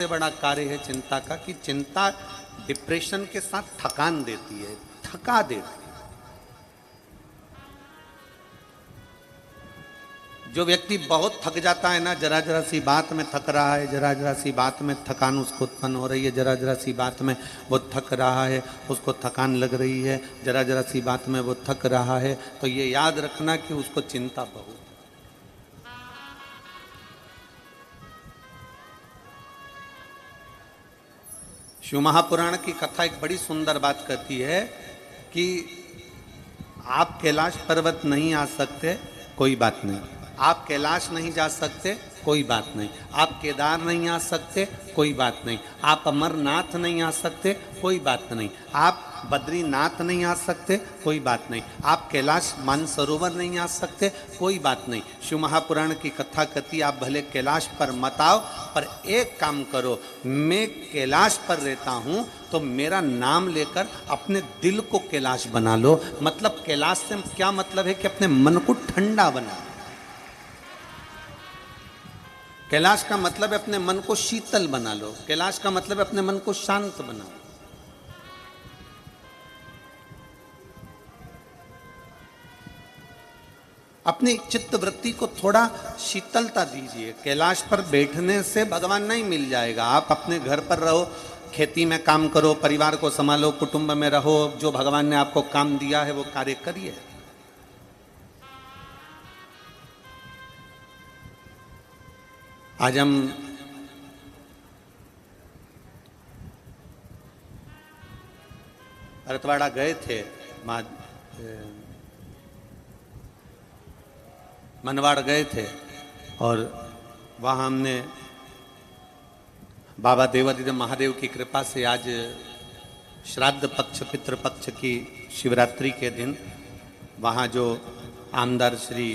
सबसे बड़ा कार्य है चिंता का कि चिंता डिप्रेशन के साथ थकान देती है, थका देती है। जो व्यक्ति बहुत थक जाता है ना, जरा जरा सी बात में थक रहा है, जरा जरा सी बात में थकान उसको उत्पन्न हो रही है, जरा जरा सी बात में वो थक रहा है, उसको थकान लग रही है, जरा जरा सी बात में वो थक रहा है, तो ये याद रखना कि उसको चिंता बहुत। शिव महापुराण की कथा एक बड़ी सुंदर बात कहती है कि आप कैलाश पर्वत नहीं आ सकते, कोई बात नहीं। आप कैलाश नहीं जा सकते, कोई बात नहीं। आप केदार नहीं आ सकते, कोई बात नहीं। आप अमरनाथ नहीं आ सकते, कोई बात नहीं। आप बद्रीनाथ नहीं आ सकते, कोई बात नहीं। आप कैलाश मानसरोवर नहीं आ सकते, कोई बात नहीं। शिव महापुराण की कथा कहती आप भले कैलाश पर मत आओ, पर एक काम करो, मैं कैलाश पर रहता हूँ तो मेरा नाम लेकर अपने दिल को कैलाश बना लो। मतलब कैलाश से क्या मतलब है कि अपने मन को ठंडा बना। कैलाश का मतलब है अपने मन को शीतल बना लो। कैलाश का मतलब है अपने मन को शांत बनाओ। अपनी चित्त वृत्ति को थोड़ा शीतलता दीजिए। कैलाश पर बैठने से भगवान नहीं मिल जाएगा। आप अपने घर पर रहो, खेती में काम करो, परिवार को संभालो, कुटुंब में रहो, जो भगवान ने आपको काम दिया है वो कार्य करिए। आज हम भरतवाड़ा गए थे, मनवाड़ गए थे, और वहाँ हमने बाबा देवादिदेव महादेव की कृपा से आज श्राद्ध पक्ष पितृपक्ष की शिवरात्रि के दिन वहाँ जो आमदार श्री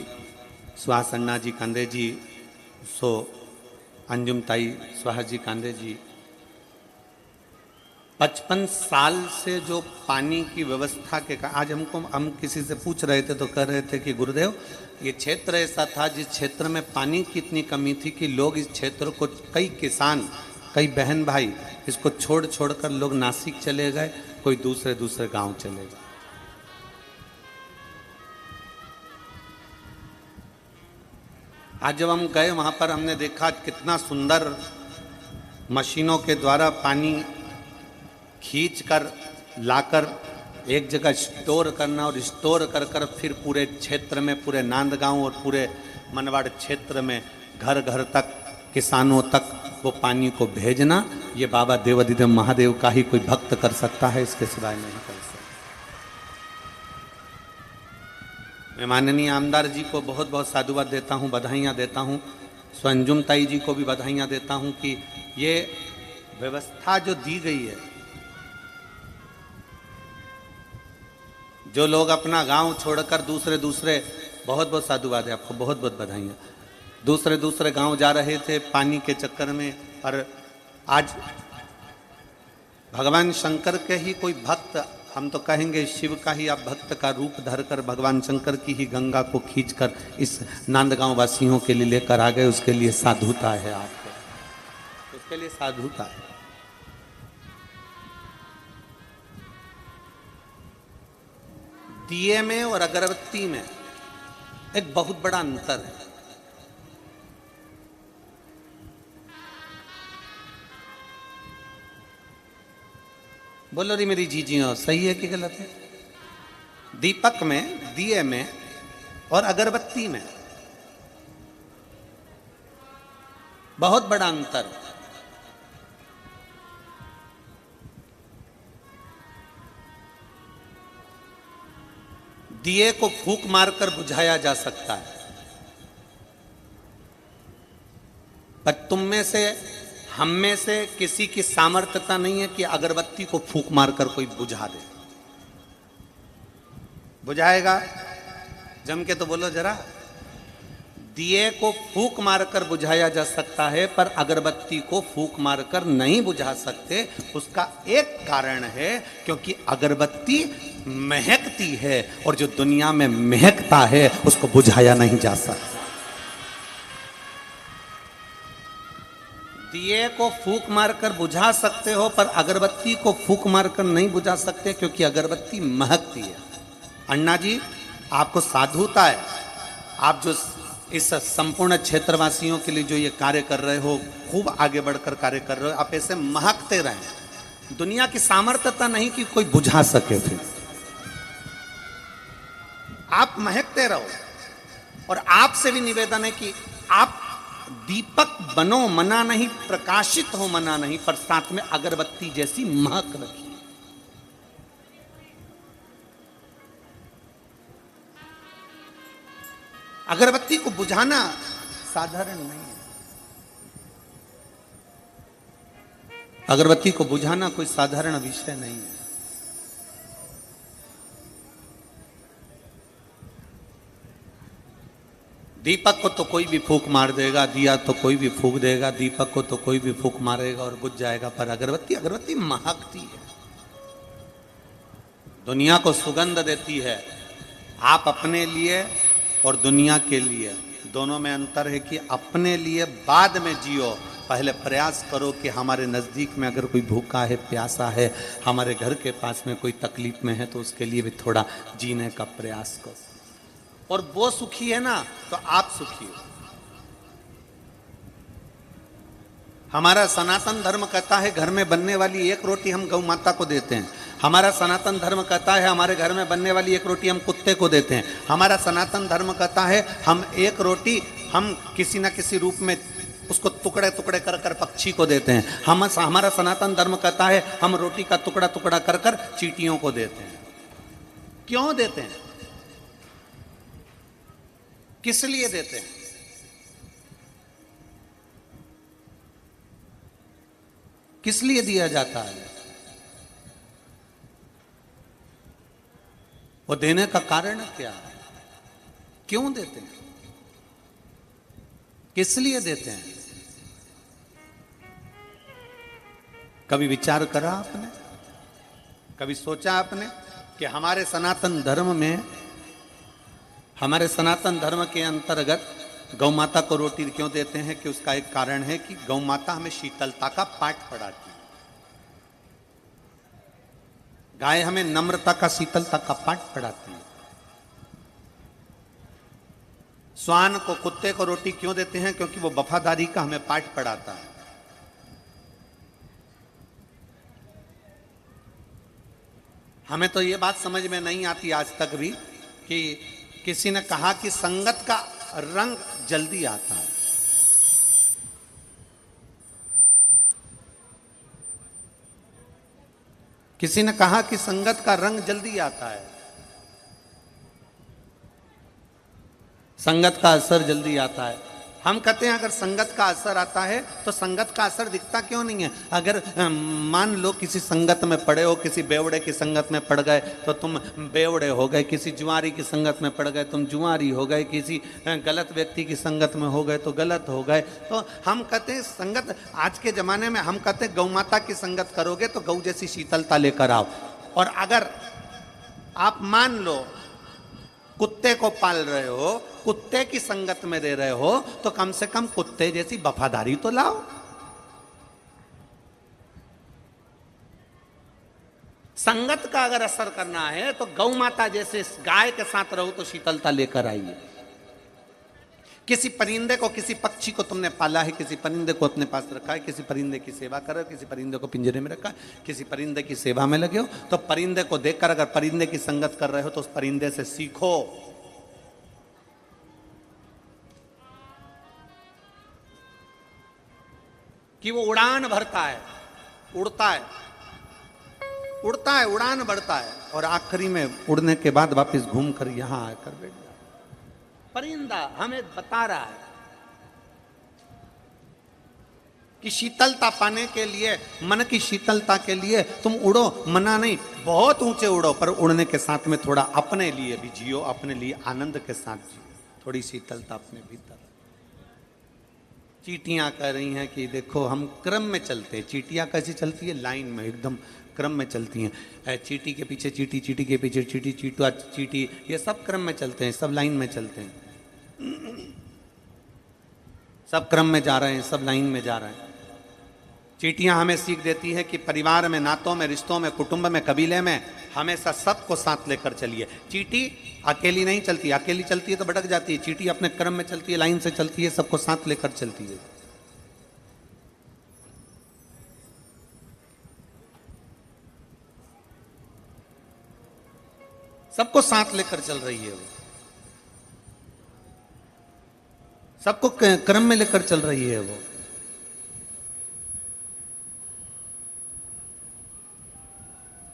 सुहास अन्ना जी कांदे जी, सो अंजुम ताई सुहास जी कांदे जी 55 साल से जो पानी की व्यवस्था के आज हम किसी से पूछ रहे थे तो कह रहे थे कि गुरुदेव ये क्षेत्र ऐसा था जिस क्षेत्र में पानी की इतनी कमी थी कि लोग इस क्षेत्र को, कई किसान, कई बहन भाई इसको छोड़ छोड़ कर लोग नासिक चले गए, कोई दूसरे गांव चले गए। आज जब हम गए वहां पर हमने देखा कितना सुंदर मशीनों के द्वारा पानी खींच कर लाकर एक जगह स्टोर करना और स्टोर कर कर फिर पूरे क्षेत्र में, पूरे नांदगांव और पूरे मनवाड़ क्षेत्र में घर घर तक, किसानों तक वो पानी को भेजना, ये बाबा देवादिदेव महादेव का ही कोई भक्त कर सकता है, इसके सिवाय नहीं कर सकता। मैं माननीय आमदार जी को बहुत बहुत साधुवाद देता हूँ, बधाइयाँ देता हूँ। स्वंजुम ताई जी को भी बधाइयाँ देता हूँ कि ये व्यवस्था जो दी गई है, जो लोग अपना गांव छोड़कर दूसरे बहुत बहुत साधुवाद है आपको, बहुत बहुत बधाइयाँ। दूसरे गांव जा रहे थे पानी के चक्कर में, और आज भगवान शंकर के ही कोई भक्त, हम तो कहेंगे शिव का ही आप भक्त का रूप धरकर भगवान शंकर की ही गंगा को खींचकर इस नांदगांव वासियों के लिए लेकर आ गए। उसके लिए साधुता है आपको, उसके लिए साधुता है। दिए में और अगरबत्ती में एक बहुत बड़ा अंतर है। बोलो रही मेरी जीजी, सही है कि गलत है? दीपक में, दिए में और अगरबत्ती में बहुत बड़ा अंतर है। दिए को फूंक मारकर बुझाया जा सकता है, पर तुम में से, हम में से किसी की सामर्थ्यता नहीं है कि अगरबत्ती को फूंक मारकर कोई बुझा दे। बुझाएगा? जम के तो बोलो जरा। दिए को फूंक मारकर बुझाया जा सकता है, पर अगरबत्ती को फूंक मारकर नहीं बुझा सकते। उसका एक कारण है, क्योंकि अगरबत्ती महकती है, और जो दुनिया में महकता है उसको बुझाया नहीं जा सकता। दिए को फूंक मारकर बुझा सकते हो, पर अगरबत्ती को फूंक मारकर नहीं बुझा सकते, क्योंकि अगरबत्ती महकती है। अन्ना जी, आपको साधुता है, आप जो इस संपूर्ण क्षेत्रवासियों के लिए जो ये कार्य कर रहे हो, खूब आगे बढ़कर कार्य कर रहे हो, आप ऐसे महकते रहें। दुनिया की सामर्थ्यता नहीं कि कोई बुझा सके, फिर आप महकते रहो। और आपसे भी निवेदन है कि आप दीपक बनो, मना नहीं, प्रकाशित हो, मना नहीं, पर साथ में अगरबत्ती जैसी महक रखिए। अगरबत्ती को बुझाना साधारण नहीं है। अगरबत्ती को बुझाना कोई साधारण विषय नहीं है। दीपक को तो कोई भी फूंक मार देगा, दिया तो कोई भी फूंक देगा, दीपक को तो कोई भी फूंक मारेगा और बुझ जाएगा, पर अगरबत्ती, अगरबत्ती महकती है, दुनिया को सुगंध देती है। आप अपने लिए और दुनिया के लिए दोनों में अंतर है कि अपने लिए बाद में जियो, पहले प्रयास करो कि हमारे नज़दीक में अगर कोई भूखा है, प्यासा है, हमारे घर के पास में कोई तकलीफ में है, तो उसके लिए भी थोड़ा जीने का प्रयास करो। और वो सुखी है ना, तो आप सुखी हो। हमारा सनातन धर्म कहता है घर में बनने वाली एक रोटी हम गौ माता को देते हैं। हमारा सनातन धर्म कहता है हमारे घर में बनने वाली एक रोटी हम कुत्ते को देते हैं। हमारा सनातन धर्म कहता है हम एक रोटी हम किसी न किसी रूप में उसको टुकड़े टुकड़े कर कर पक्षी को देते हैं। हमारा सनातन धर्म कहता है हम रोटी का टुकड़ा टुकड़ा कर कर चींटियों को देते हैं। क्यों देते हैं? किस लिए देते हैं? किस लिए दिया जाता है? वो देने का कारण क्या है? क्यों देते हैं? किस लिए देते हैं? कभी विचार करा आपने? कभी सोचा आपने कि हमारे सनातन धर्म में, हमारे सनातन धर्म के अंतर्गत गौ माता को रोटी क्यों देते हैं? कि उसका एक कारण है कि गौ माता हमें शीतलता का पाठ पढ़ाती है। गाय हमें नम्रता का, शीतलता का पाठ पढ़ाती है। श्वान को, कुत्ते को रोटी क्यों देते हैं? क्योंकि वो वफादारी का हमें पाठ पढ़ाता है। हमें तो ये बात समझ में नहीं आती आज तक भी कि किसी ने कहा कि संगत का रंग जल्दी आता है। किसी ने कहा कि संगत का रंग जल्दी आता है, संगत का असर जल्दी आता है। हम कहते हैं अगर संगत का असर आता है तो संगत का असर दिखता क्यों नहीं है? अगर मान लो किसी संगत में पड़े हो, किसी बेवड़े की संगत में पड़ गए तो तुम बेवड़े हो गए, किसी जुआरी की संगत में पड़ गए तुम जुआरी हो गए, किसी गलत व्यक्ति की संगत में हो गए तो गलत हो गए। तो हम कहते हैं संगत, आज के ज़माने में हम कहते हैं गौ माता की संगत करोगे तो गौ जैसी शीतलता लेकर आओ। और अगर आप मान लो कुत्ते को पाल रहे हो, कुत्ते की संगत में रह रहे हो, तो कम से कम कुत्ते जैसी वफादारी तो लाओ। संगत का अगर असर करना है तो गौ माता जैसे गाय के साथ रहो तो शीतलता लेकर आइए। किसी परिंदे को, किसी पक्षी को तुमने पाला है, किसी परिंदे को अपने पास रखा है, किसी परिंदे की सेवा कर रहे हो, किसी परिंदे को पिंजरे में रखा है, किसी परिंदे की सेवा में लगे हो, तो परिंदे को देखकर अगर परिंदे की संगत कर रहे हो तो उस परिंदे से सीखो। कि वो उड़ान भरता है, उड़ता है, उड़ता है, उड़ान बढ़ता है और आखिरी में उड़ने के बाद वापस घूमकर यहां आकर बैठ जाता। परिंदा हमें बता रहा है कि शीतलता पाने के लिए, मन की शीतलता के लिए तुम उड़ो, मना नहीं, बहुत ऊंचे उड़ो, पर उड़ने के साथ में थोड़ा अपने लिए भी जियो, अपने लिए आनंद के साथ जियो, थोड़ी शीतलता अपने भीतर। चींटियां कह रही हैं कि देखो हम क्रम में चलते हैं। चींटियां कैसी चलती है? लाइन में, एकदम क्रम में चलती हैं। चींटी के पीछे चींटी, चींटी के पीछे चींटी, चींटा चींटी, ये सब क्रम में चलते हैं, सब लाइन में चलते हैं, सब क्रम में जा रहे हैं, सब लाइन में जा रहे हैं। चींटियां हमें सीख देती है कि परिवार में, नातों में, रिश्तों में, कुटुंब में, कबीले में हमेशा सबको साथ लेकर चलिए। चींटी अकेली नहीं चलती, अकेली चलती है तो भटक जाती है। चींटी अपने क्रम में चलती है, लाइन से चलती है, सबको साथ लेकर चलती है। सबको साथ लेकर चल रही है वो, सबको क्रम में लेकर चल रही है वो।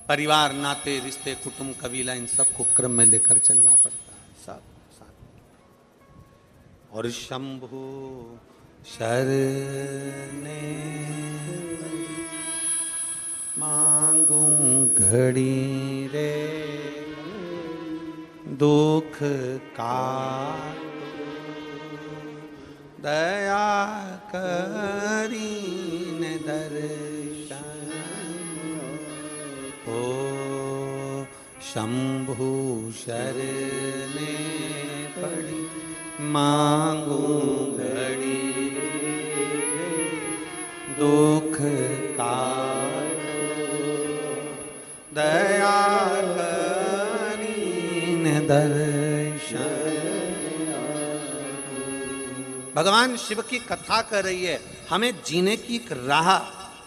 परिवार, नाते, रिश्ते, कुटुंब, कबीला, इन सबको क्रम में लेकर चलना पड़ता है, सब साथ। और शंभु शरणे मांगू घड़ी रे दुख का दया करीन दर्शन ओ शंभु शरणे पड़ी मांगू घड़ी दुख का दया करीन दर्शन। भगवान शिव की कथा कर रही है, हमें जीने की एक राह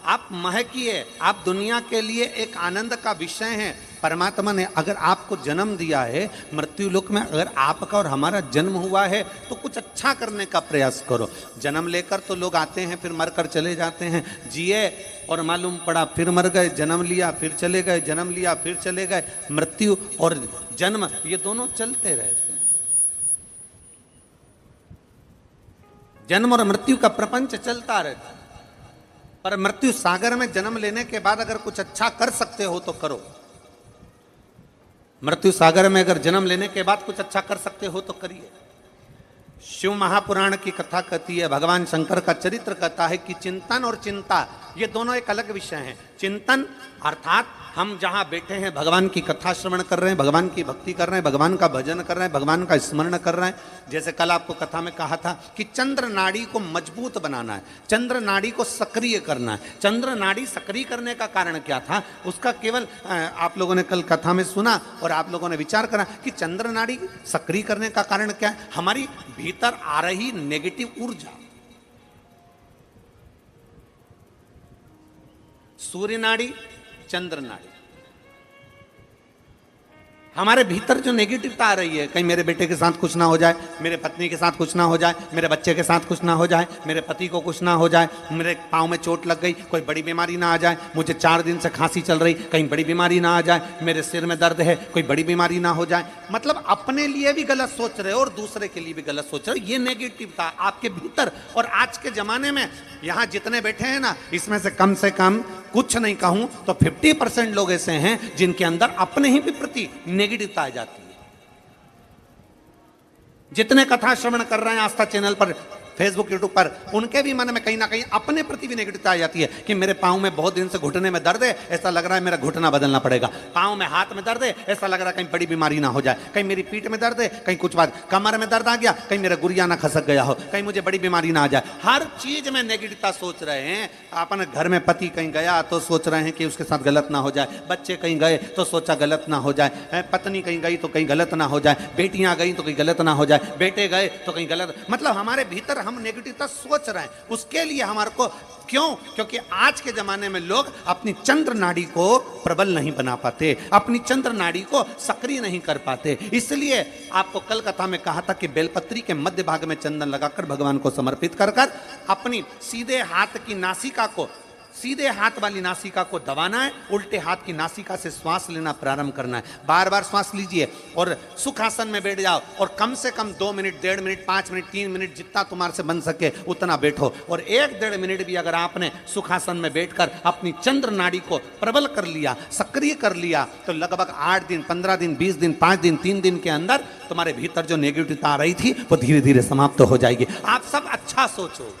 आप महकिए। आप दुनिया के लिए एक आनंद का विषय हैं। परमात्मा ने अगर आपको जन्म दिया है, मृत्यु लोक में अगर आपका और हमारा जन्म हुआ है, तो कुछ अच्छा करने का प्रयास करो। जन्म लेकर तो लोग आते हैं, फिर मरकर चले जाते हैं। जिए और मालूम पड़ा फिर मर गए, जन्म लिया फिर चले गए, जन्म लिया फिर चले गए। मृत्यु और जन्म ये दोनों चलते रहते हैं। जन्म और मृत्यु का प्रपंच चलता रहता है। पर मृत्यु सागर में जन्म लेने के बाद अगर कुछ अच्छा कर सकते हो तो करो। मृत्यु सागर में अगर जन्म लेने के बाद कुछ अच्छा कर सकते हो तो करिए। शिव महापुराण की कथा कहती है, भगवान शंकर का चरित्र कहता है कि चिंतन और चिंता ये दोनों एक अलग विषय हैं। चिंतन अर्थात हम जहां बैठे हैं, भगवान की कथा श्रवण कर रहे हैं, भगवान की भक्ति कर रहे हैं, भगवान का भजन कर रहे हैं, भगवान का स्मरण कर रहे हैं। जैसे कल आपको कथा में कहा था कि चंद्र नाड़ी को मजबूत बनाना है, चंद्र नाड़ी को सक्रिय करना है। चंद्र नाड़ी सक्रिय करने का कारण क्या था, उसका केवल आप लोगों ने कल कथा में सुना और आप लोगों ने विचार करा कि चंद्र नाड़ी सक्रिय करने का कारण क्या है। हमारी भीतर आ रही नेगेटिव ऊर्जा, सूर्य नाड़ी, चंद्र नाड़ी, हमारे भीतर जो नेगेटिवता आ रही है, कहीं मेरे बेटे के साथ कुछ ना हो जाए, मेरे पत्नी के साथ कुछ ना हो जाए, मेरे बच्चे के साथ कुछ ना हो जाए, मेरे पति को कुछ ना हो जाए, मेरे पाँव में चोट लग गई, कोई बड़ी बीमारी ना आ जाए, मुझे 4 दिन से खांसी चल रही, कहीं बड़ी बीमारी ना आ जाए, मेरे सिर में दर्द है, कोई बड़ी बीमारी ना हो जाए। मतलब अपने लिए भी गलत सोच रहे हो और दूसरे के लिए भी गलत सोच रहे हो। ये नेगेटिवता आपके भीतर। और आज के जमाने में यहाँ जितने बैठे हैं ना, इसमें से कम कुछ नहीं कहूं तो 50% लोग ऐसे हैं जिनके अंदर अपने ही भी प्रति नेगेटिवता आ जाती है। जितने कथा श्रवण कर रहे हैं आस्था चैनल पर, फेसबुक, यूट्यूब पर, उनके भी मन में कहीं ना कहीं अपने प्रति भी नेगेटिवता आ जाती है कि मेरे पाँव में बहुत दिन से घुटने में दर्द है, ऐसा लग रहा है मेरा घुटना बदलना पड़ेगा। पाँव में, हाथ में दर्द है, ऐसा लग रहा है कहीं बड़ी बीमारी ना हो जाए। कहीं मेरी पीठ में दर्द है, कहीं कुछ बात, कमर में दर्द आ गया, कहीं मेरा गुड़िया ना खसक गया हो, कहीं मुझे बड़ी बीमारी ना आ जाए। हर चीज में नेगेटिवता सोच रहे हैं। अपने घर में पति कहीं गया तो सोच रहे हैं कि उसके साथ गलत ना हो जाए, बच्चे कहीं गए तो सोचा गलत ना हो जाए, पत्नी कहीं गई तो कहीं गलत ना हो जाए, बेटियां गई तो कहीं गलत ना हो जाए, बेटे गए तो कहीं गलत। मतलब हमारे भीतर हम नेगेटिवता सोच रहे हैं। उसके लिए हमारे को क्यों? क्योंकि आज के जमाने में लोग अपनी चंद्र नाड़ी को प्रबल नहीं बना पाते, अपनी चंद्र नाड़ी को सक्रिय नहीं कर पाते। इसलिए आपको कल कथा में कहा था कि बेलपत्री के मध्य भाग में चंदन लगाकर भगवान को समर्पित कर अपनी सीधे हाथ की नासिका को, सीधे हाथ वाली नासिका को दबाना है, उल्टे हाथ की नासिका से श्वास लेना प्रारंभ करना है। बार बार श्वास लीजिए और सुखासन में बैठ जाओ और कम से कम 2 मिनट, 1.5 मिनट, 5 मिनट, 3 मिनट, जितना तुम्हारे से बन सके उतना बैठो। और 1-1.5 मिनट भी अगर आपने सुखासन में बैठकर अपनी चंद्र नाड़ी को प्रबल कर लिया, सक्रिय कर लिया, तो लगभग 8 दिन, 15 दिन, 20 दिन, 5 दिन, 3 दिन के अंदर तुम्हारे भीतर जो नेगेटिविटी आ रही थी वो धीरे धीरे समाप्त हो जाएगी। आप सब अच्छा सोचो।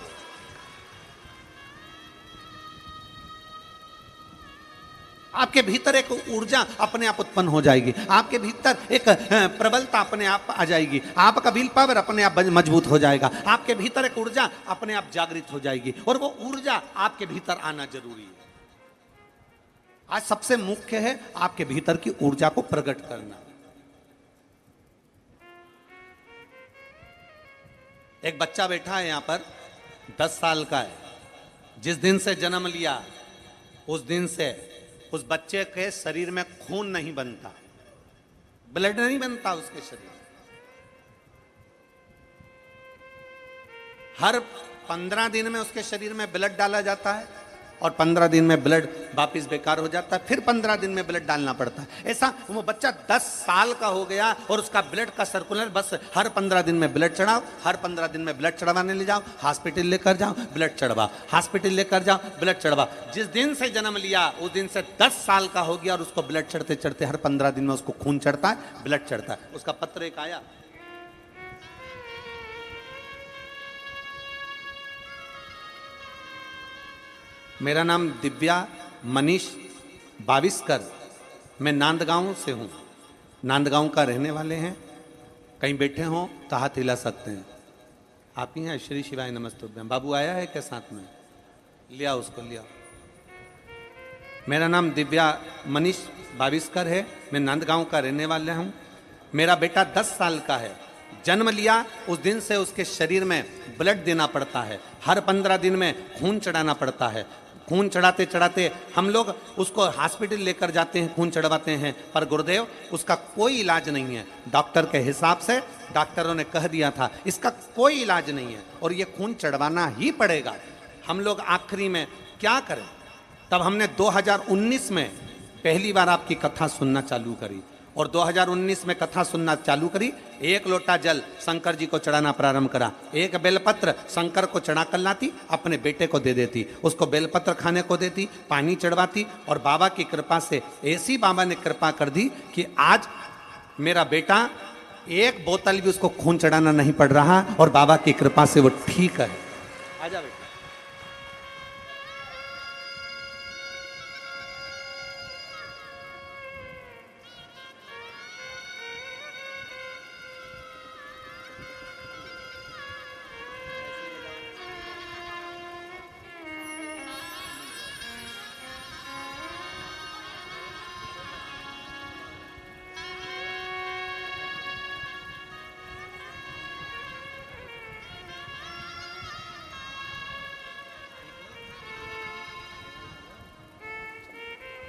आपके भीतर एक ऊर्जा अपने आप उत्पन्न हो जाएगी, आपके भीतर एक प्रबलता अपने आप आ जाएगी, आपका विल पावर अपने आप मजबूत हो जाएगा, आपके भीतर एक ऊर्जा अपने आप जागृत हो जाएगी, और वो ऊर्जा आपके भीतर आना जरूरी है। आज सबसे मुख्य है आपके भीतर की ऊर्जा को प्रकट करना। एक बच्चा बैठा है यहां पर, 10 साल का है। जिस दिन से जन्म लिया उस दिन से उस बच्चे के शरीर में खून नहीं बनता, ब्लड नहीं बनता उसके शरीर में। हर 15 दिन में उसके शरीर में ब्लड डाला जाता है, और 15 दिन में ब्लड वापिस बेकार हो जाता है, फिर 15 दिन में ब्लड डालना पड़ता है। ऐसा वो बच्चा 10 साल का हो गया और उसका ब्लड का सर्कुलर बस हर 15 दिन में ब्लड चढ़ाओ, हर 15 दिन में ब्लड चढ़वाने ले जाओ, हॉस्पिटल लेकर जाओ, ब्लड चढ़वाओ, हॉस्पिटल लेकर जाओ, ब्लड चढ़वाओ। जिस दिन से जन्म लिया उस दिन से 10 साल का हो गया और उसको ब्लड चढ़ते चढ़ते हर 15 दिन में उसको खून चढ़ता है, ब्लड चढ़ता है। उसका पत्र एक आया, मेरा नाम दिव्या मनीष बाविस्कर, मैं नांदगांव से हूँ, नांदगांव का रहने वाले हैं। कहीं बैठे हों तो हाथ हिला सकते हैं। आप ही हैं? श्री शिवाय नमस्तुभ्यम। बाबू आया है क्या साथ में? लिया उसको, लिया। मेरा नाम दिव्या मनीष बाविस्कर है, मैं नांदगांव का रहने वाला हूँ। मेरा बेटा 10 साल का है, जन्म लिया उस दिन से उसके शरीर में ब्लड देना पड़ता है, हर 15 दिन में खून चढ़ाना पड़ता है। खून चढ़ाते चढ़ाते हम लोग उसको हॉस्पिटल लेकर जाते हैं, खून चढ़वाते हैं, पर गुरुदेव उसका कोई इलाज नहीं है। डॉक्टर के हिसाब से डॉक्टरों ने कह दिया था इसका कोई इलाज नहीं है और ये खून चढ़वाना ही पड़ेगा। हम लोग आखिरी में क्या करें? तब हमने 2019 में पहली बार आपकी कथा सुनना चालू करी, और 2019 में कथा सुनना चालू करी। 1 लोटा जल शंकर जी को चढ़ाना प्रारंभ करा, 1 बेलपत्र शंकर को चढ़ा कर लाती, अपने बेटे को दे देती, उसको बेलपत्र खाने को देती, पानी चढ़वाती, और बाबा की कृपा से ऐसी बाबा ने कृपा कर दी कि आज मेरा बेटा 1 बोतल भी उसको खून चढ़ाना नहीं पड़ रहा, और बाबा की कृपा से वो ठीक है। आजा बेटा।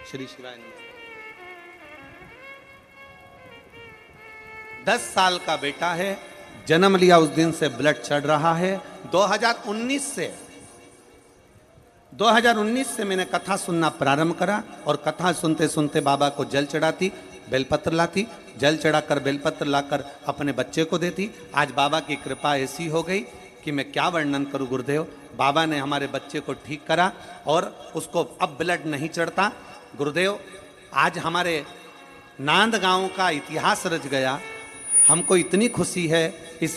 श्री शिवाय। 10 साल का बेटा है, जन्म लिया उस दिन से ब्लड चढ़ रहा है। 2019 से मैंने कथा सुनना प्रारंभ करा, और कथा सुनते सुनते बाबा को जल चढ़ाती, बेलपत्र लाती, जल चढ़ाकर बेलपत्र लाकर अपने बच्चे को देती। आज बाबा की कृपा ऐसी हो गई कि मैं क्या वर्णन करूं गुरुदेव। बाबा ने हमारे बच्चे को ठीक करा और उसको अब ब्लड नहीं चढ़ता। गुरुदेव, आज हमारे नांदगांव का इतिहास रच गया। हमको इतनी खुशी है। इस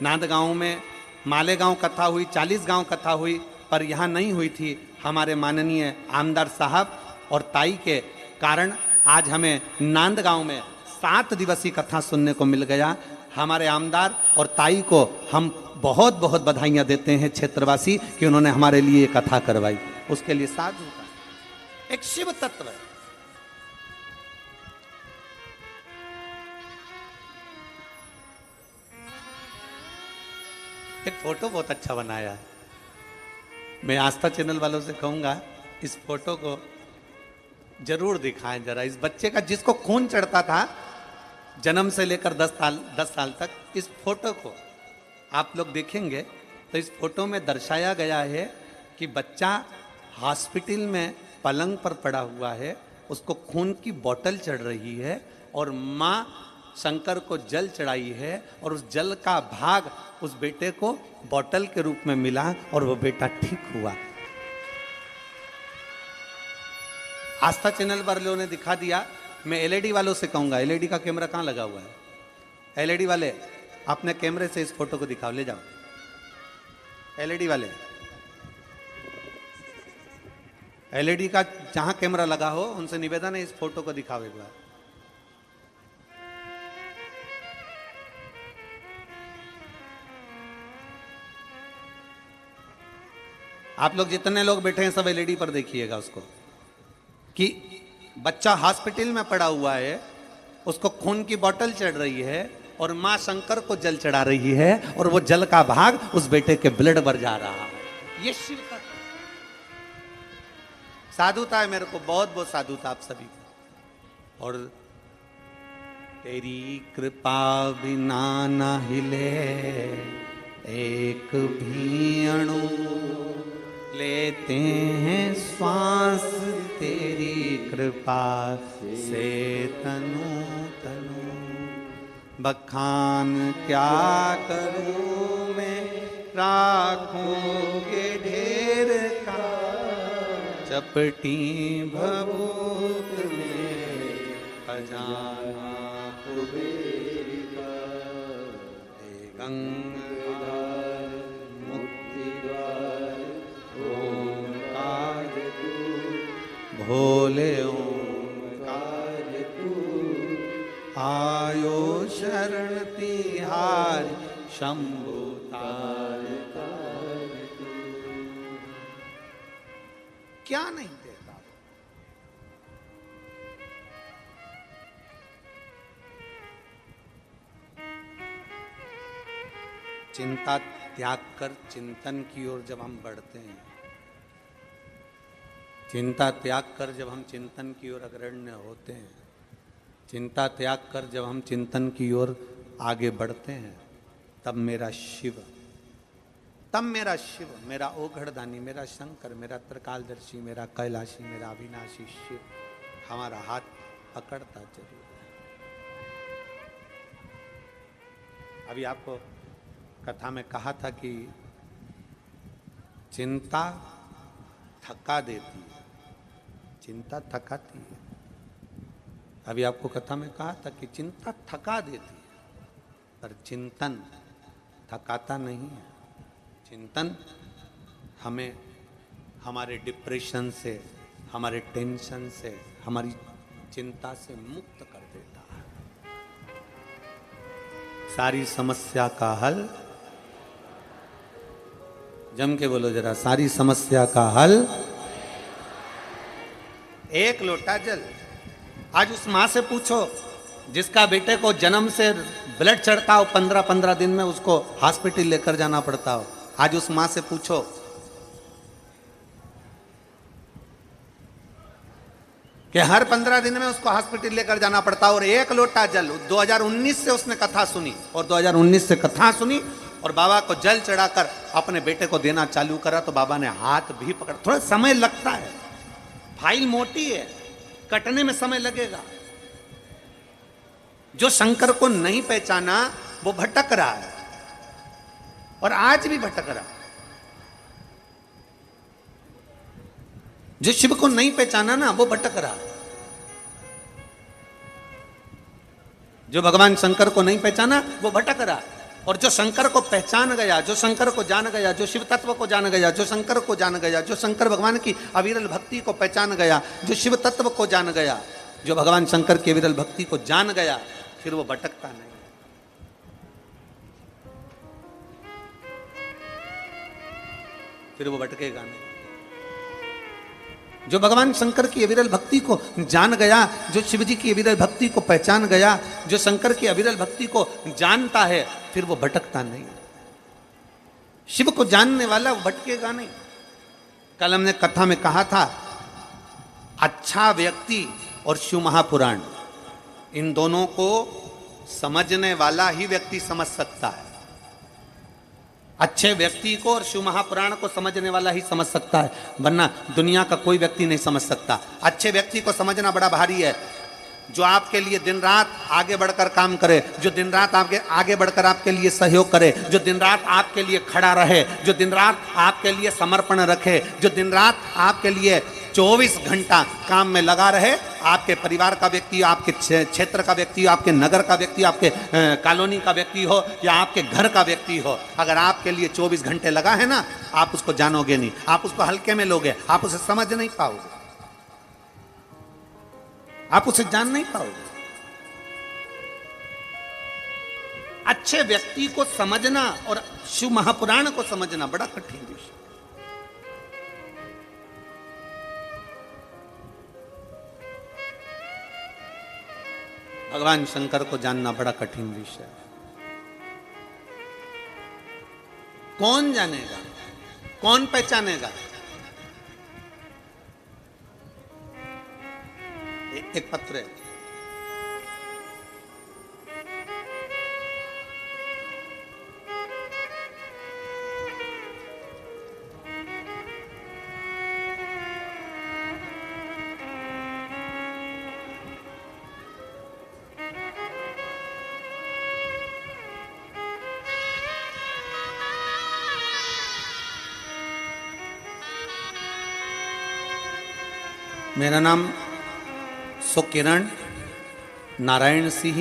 नांदगांव में मालेगांव कथा हुई, 40 गांव कथा हुई, पर यहाँ नहीं हुई थी। हमारे माननीय आमदार साहब और ताई के कारण आज हमें नांदगांव में 7 दिवसीय कथा सुनने को मिल गया। हमारे आमदार और ताई को हम बहुत बहुत बधाइयाँ देते हैं क्षेत्रवासी कि उन्होंने हमारे लिए कथा करवाई। उसके लिए साधु का एक शिव तत्व है। एक फोटो बहुत अच्छा बनाया है। मैं आस्था चैनल वालों से कहूंगा इस फोटो को जरूर दिखाएं जरा। इस बच्चे का जिसको खून चढ़ता था जन्म से लेकर 10 साल तक, इस फोटो को आप लोग देखेंगे तो इस फोटो में दर्शाया गया है कि बच्चा हॉस्पिटल में पलंग पर पड़ा हुआ है, उसको खून की बोतल चढ़ रही है और माँ शंकर को जल चढ़ाई है, और उस जल का भाग उस बेटे को बोतल के रूप में मिला और वो बेटा ठीक हुआ। आस्था चैनल वालों ने दिखा दिया। मैं एलईडी वालों से कहूंगा, एलईडी का कैमरा कहाँ लगा हुआ है? एलईडी वाले अपने कैमरे से इस फोटो को दिखाओ, ले जाओ। एलईडी वाले, एलईडी का जहां कैमरा लगा हो उनसे निवेदन है इस फोटो को दिखाओ एक बार। आप लोग जितने लोग बैठे हैं सब एलईडी पर देखिएगा उसको, कि बच्चा हॉस्पिटल में पड़ा हुआ है, उसको खून की बोतल चढ़ रही है और मां शंकर को जल चढ़ा रही है और वो जल का भाग उस बेटे के ब्लड भर जा रहा है। ये शिव का साधुता है। मेरे को बहुत बहुत साधुता आप सभी को। और तेरी कृपा बिना न हिले एक भी अणु, लेते हैं श्वास तेरी कृपा से तनु तनु। बखान क्या करूं मैं राखों के ढेर का, चपटी भभूत में खजाना कुबेर का। हे गंगाधर मुक्तिद्वार ओंकार तू, भोले ओंकार तू। आयो शरण तिहारी शंभु तार तार तू। क्या नहीं देता। चिंता त्याग कर चिंतन की ओर जब हम बढ़ते हैं, चिंता त्याग कर जब हम चिंतन की ओर अग्रण्य होते हैं, चिंता त्याग कर जब हम चिंतन की ओर आगे बढ़ते हैं, तब मेरा शिव, मेरा ओघड़दानी, मेरा शंकर, मेरा त्रिकालदर्शी, मेरा कैलाशी, मेरा अविनाशी शिव हमारा हाथ पकड़ता जरूर है। अभी आपको कथा में कहा था कि चिंता थका देती है, चिंता थकाती है। अभी आपको कथा में कहा था कि चिंता थका देती है, पर चिंतन थकाता नहीं है। चिंतन हमें हमारे डिप्रेशन से, हमारे टेंशन से, हमारी चिंता से मुक्त कर देता है। सारी समस्या का हल, जम के बोलो जरा, सारी समस्या का हल एक लोटा जल। आज उस मां से पूछो जिसका बेटे को जन्म से ब्लड चढ़ता हो, 15-15 दिन में उसको हॉस्पिटल लेकर जाना पड़ता हो। आज उस मां से पूछो कि हर 15 दिन में उसको हॉस्पिटल लेकर जाना पड़ता और एक लोटा जल। 2019 से उसने कथा सुनी और 2019 से कथा सुनी और बाबा को जल चढ़ाकर अपने बेटे को देना चालू करा तो बाबा ने हाथ भी पकड़ा। थोड़ा समय लगता है, फाइल मोटी है, कटने में समय लगेगा। जो शंकर को नहीं पहचाना वो भटक रहा है और आज भी भटक रहा। जो शिव को नहीं पहचाना ना वो भटक रहा। जो भगवान शंकर को नहीं पहचाना वो भटक रहा। और जो शंकर को पहचान गया, जो शंकर को जान गया, जो शिव तत्व को जान गया, जो शंकर को जान गया, जो शंकर भगवान की अविरल भक्ति को पहचान गया, जो शिव तत्व को जान गया, जो भगवान शंकर की अविरल भक्ति को जान गया, फिर वो भटकता नहीं। फिर वो भटकेगा नहीं। जो भगवान शंकर की अविरल भक्ति को जान गया, जो शिव जी की अविरल भक्ति को पहचान गया, जो शंकर की अविरल भक्ति को जानता है, फिर वो भटकता नहीं। शिव को जानने वाला वो भटकेगा नहीं। कल हमने कथा में कहा था, अच्छा व्यक्ति और शिव महापुराण, इन दोनों को समझने वाला ही व्यक्ति समझ सकता है। अच्छे व्यक्ति को और शिव महापुराण को समझने वाला ही समझ सकता है, वरना दुनिया का कोई व्यक्ति नहीं समझ सकता। अच्छे व्यक्ति को समझना बड़ा भारी है, जो आपके लिए दिन रात आगे बढ़कर काम करे, जो दिन रात आपके आगे बढ़कर आपके लिए सहयोग करे, जो दिन रात आपके लिए खड़ा रहे, जो दिन रात आपके लिए समर्पण रखे, जो दिन रात आपके लिए 24 घंटा काम में लगा रहे, आपके परिवार का व्यक्ति, आपके क्षेत्र का व्यक्ति, आपके नगर का व्यक्ति, आपके कॉलोनी का व्यक्ति हो या आपके घर का व्यक्ति हो, अगर आपके लिए 24 घंटे लगा है ना, आप उसको जानोगे नहीं, आप उसको हल्के में लोगे, आप उसे समझ नहीं पाओगे, आप उसे जान नहीं पाओगे। अच्छे व्यक्ति को समझना और शिव महापुराण को समझना बड़ा कठिन विषय। भगवान शंकर को जानना बड़ा कठिन विषय। कौन जानेगा, कौन पहचानेगा? एक पत्र है, मेरा नाम सुकिरण नारायण सिंह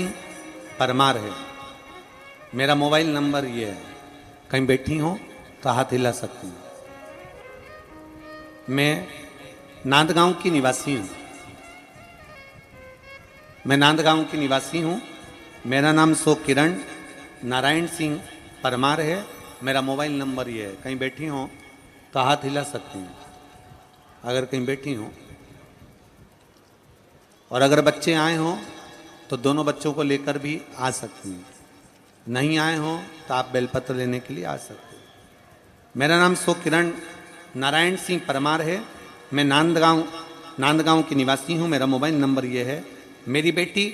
परमार है। मेरा मोबाइल नंबर ये है, कहीं बैठी हो तो हाथ हिला सकती हूँ। मैं नांदगांव की निवासी हूँ, मैं नांदगांव की निवासी हूँ। मेरा नाम सुकिरण नारायण सिंह परमार है। मेरा मोबाइल नंबर ये है, कहीं बैठी हो तो हाथ हिला सकती हूँ अगर कहीं बैठी हो। और अगर बच्चे आए हों तो दोनों बच्चों को लेकर भी आ सकती हैं, नहीं आए हों तो आप बेलपत्र लेने के लिए आ सकते हैं। मेरा नाम सुकिरण नारायण सिंह परमार है। मैं नांदगांव की निवासी हूँ। मेरा मोबाइल नंबर ये है। मेरी बेटी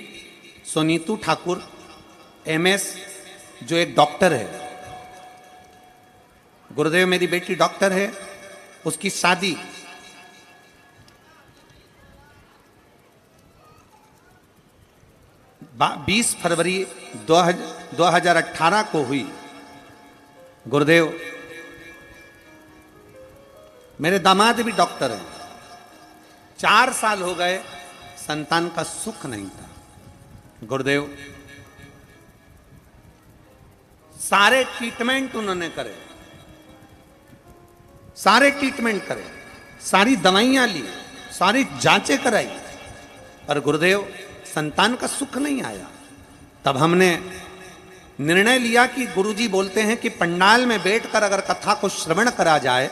सोनीतू ठाकुर MS, जो एक डॉक्टर है, गुरुदेव मेरी बेटी डॉक्टर है, उसकी शादी 20 फरवरी 2018 को हुई। गुरुदेव मेरे दामाद भी डॉक्टर हैं। 4 साल हो गए, संतान का सुख नहीं था। गुरुदेव सारे ट्रीटमेंट उन्होंने करे, सारे ट्रीटमेंट करे, सारी दवाइयां ली, सारी जांचें कराई, पर गुरुदेव संतान का सुख नहीं आया। तब हमने निर्णय लिया कि गुरुजी बोलते हैं कि पंडाल में बैठकर अगर कथा को श्रवण करा जाए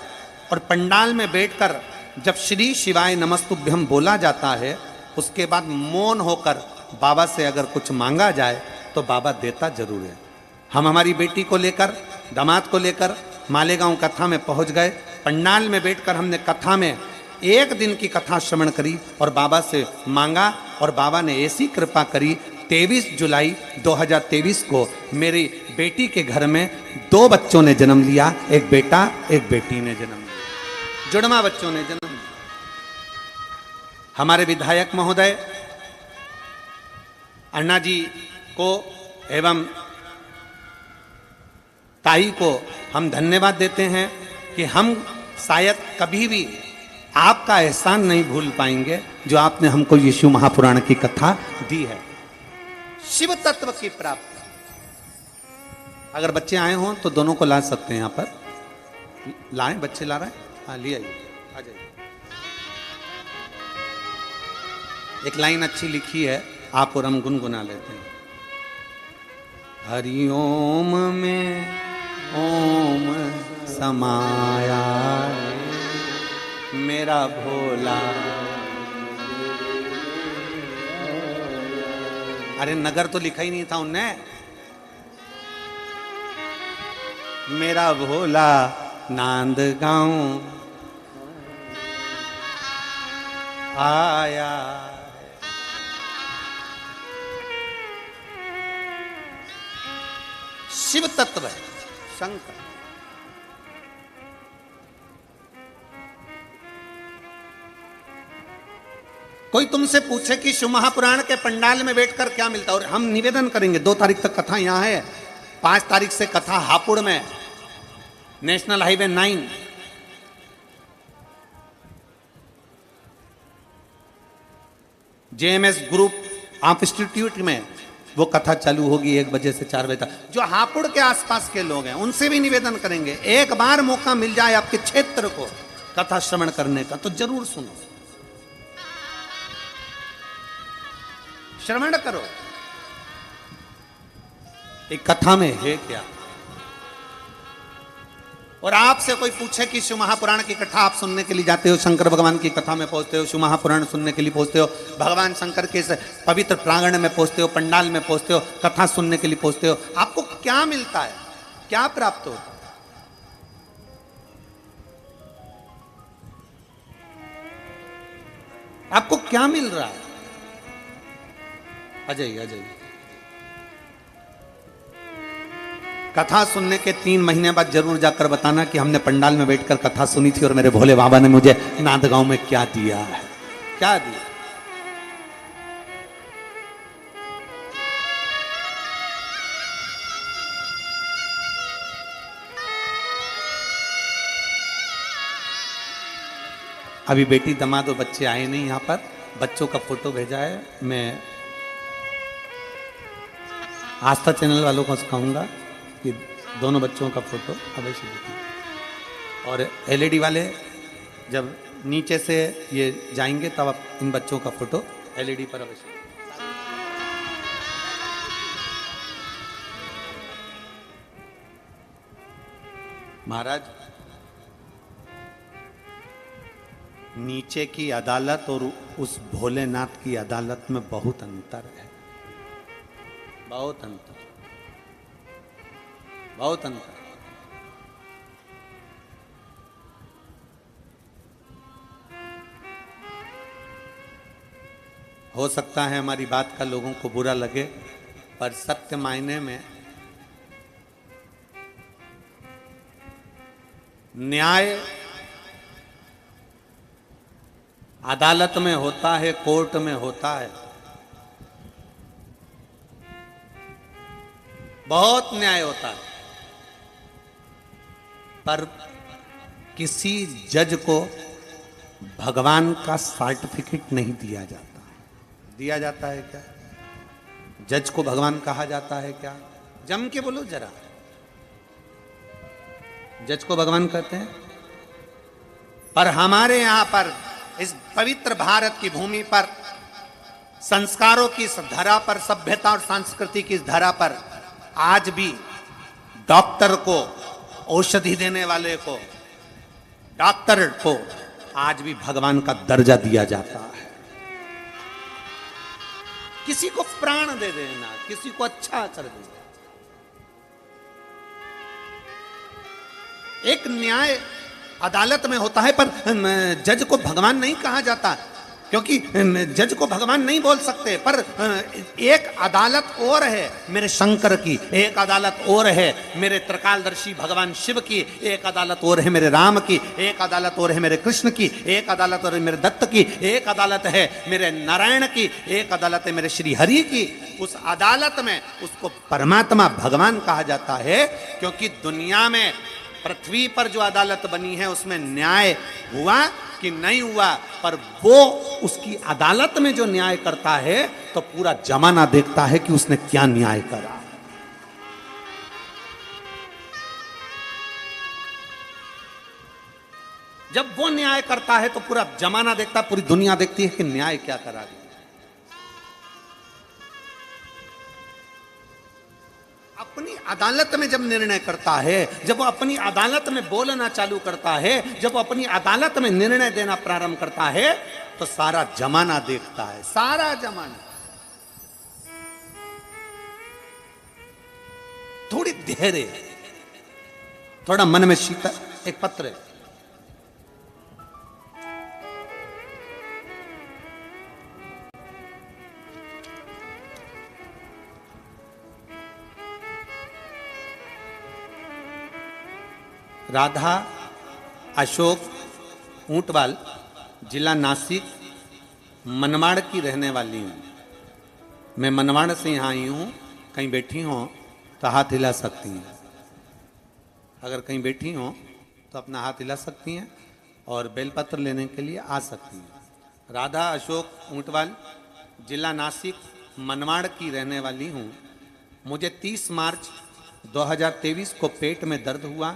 और पंडाल में बैठकर जब श्री शिवाय नमस्तुभ्यम बोला जाता है, उसके बाद मौन होकर बाबा से अगर कुछ मांगा जाए तो बाबा देता जरूर है। हम हमारी बेटी को लेकर, दामाद को लेकर मालेगांव कथा में पहुंच गए। पंडाल में बैठकर हमने कथा में 1 दिन की कथा श्रवण करी और बाबा से मांगा, और बाबा ने ऐसी कृपा करी 23 जुलाई 2023 को मेरी बेटी के घर में 2 बच्चों ने जन्म लिया, एक बेटा एक बेटी ने जन्म लिया, जुड़वा बच्चों ने जन्म लिया। हमारे विधायक महोदय अन्ना जी को एवं ताई को हम धन्यवाद देते हैं कि हम शायद कभी भी आपका एहसान नहीं भूल पाएंगे जो आपने हमको यीशु महापुराण की कथा दी है। शिव तत्व की प्राप्ति। अगर बच्चे आए हों तो दोनों को ला सकते हैं, यहाँ पर लाएं, बच्चे ला रहे हैं, हाँ ले आइए, आ जाइए। एक लाइन अच्छी लिखी है, आप और हम गुनगुना लेते हैं। हरिओम में ओम समाया मेरा भोला। अरे नगर तो लिखा ही नहीं था उनने। मेरा भोला नांदगांव आया। शिव तत्व है शंकर। कोई तुमसे पूछे कि शिव महापुराण के पंडाल में बैठकर क्या मिलता, और हम निवेदन करेंगे 2 तारीख तक कथा यहां है, 5 तारीख से कथा हापुड़ में, national highway 9। JMS group of institute में वो कथा चालू होगी 1 बजे से 4 बजे तक। जो हापुड़ के आसपास के लोग हैं उनसे भी निवेदन करेंगे, एक बार मौका मिल जाए आपके क्षेत्र को कथा श्रवण करने का तो जरूर सुनो, श्रवण करो। एक कथा में है क्या? और आपसे कोई पूछे कि शिव महापुराण की कथा आप सुनने के लिए जाते हो, शंकर भगवान की कथा में पहुंचते हो, शिव महापुराण सुनने के लिए पहुंचते हो, भगवान शंकर के इस पवित्र प्रांगण में पहुंचते हो, पंडाल में पहुंचते हो, कथा सुनने के लिए पहुंचते हो, आपको क्या मिलता है, क्या प्राप्त होता है? आपको क्या मिल रहा है? अजय अजय कथा सुनने के 3 महीने बाद जरूर जाकर बताना कि हमने पंडाल में बैठकर कथा सुनी थी और मेरे भोले बाबा ने मुझे नांदगांव में क्या दिया है, क्या दिया। अभी बेटी दामाद और बच्चे आए नहीं यहाँ पर, बच्चों का फोटो भेजा है। मैं आस्था चैनल वालों को कहूँगा कि दोनों बच्चों का फोटो अवश्य दिखाएं, और एलईडी वाले जब नीचे से ये जाएंगे तब आप इन बच्चों का फोटो एलईडी पर अवश्य। महाराज, नीचे की अदालत और उस भोलेनाथ की अदालत में बहुत अंतर है, बहुत अंतर, बहुत अंतर। हो सकता है हमारी बात का लोगों को बुरा लगे, पर सत्य मायने में न्याय अदालत में होता है, कोर्ट में होता है, बहुत न्याय होता है, पर किसी जज को भगवान का सर्टिफिकेट नहीं दिया जाता। दिया जाता है क्या? जज को भगवान कहा जाता है क्या? जम के बोलो जरा, जज को भगवान कहते हैं? पर हमारे यहां पर इस पवित्र भारत की भूमि पर, संस्कारों की इस धरा पर, सभ्यता और संस्कृति की इस धरा पर आज भी डॉक्टर को, औषधि देने वाले को, डॉक्टर को आज भी भगवान का दर्जा दिया जाता है। किसी को प्राण दे देना, किसी को अच्छा कर देना, एक न्याय अदालत में होता है, पर जज को भगवान नहीं कहा जाता, क्योंकि जज को भगवान नहीं बोल सकते। पर एक अदालत और है मेरे शंकर की, एक अदालत और है मेरे त्रिकालदर्शी भगवान शिव की, एक अदालत और है मेरे राम की, एक अदालत और है मेरे कृष्ण की, एक अदालत और है मेरे दत्त की, एक अदालत है मेरे नारायण की, एक अदालत है मेरे श्री हरि की। उस अदालत में उसको परमात्मा भगवान कहा जाता है, क्योंकि दुनिया में, पृथ्वी पर जो अदालत बनी है उसमें न्याय हुआ कि नहीं हुआ, पर वो उसकी अदालत में जो न्याय करता है तो पूरा जमाना देखता है कि उसने क्या न्याय करा। जब वो न्याय करता है तो पूरा जमाना देखता है, पूरी दुनिया देखती है कि न्याय क्या करा। अपनी अदालत में जब निर्णय करता है, जब वो अपनी अदालत में बोलना चालू करता है, जब वो अपनी अदालत में निर्णय देना प्रारंभ करता है तो सारा जमाना देखता है, सारा जमाना। थोड़ी धैर्य, थोड़ा मन में शीतल, एक पत्र है, राधा अशोक ऊंटवाल, जिला नासिक, मनमाड़ की रहने वाली हूँ। मैं मनमाड़ से यहाँ आई हूँ, कहीं बैठी हो तो हाथ हिला सकती हैं, अगर कहीं बैठी हो तो अपना हाथ हिला सकती हैं और बेलपत्र लेने के लिए आ सकती हैं। राधा अशोक ऊंटवाल, जिला नासिक मनमाड़ की रहने वाली हूँ। मुझे 30 मार्च 2023 को पेट में दर्द हुआ।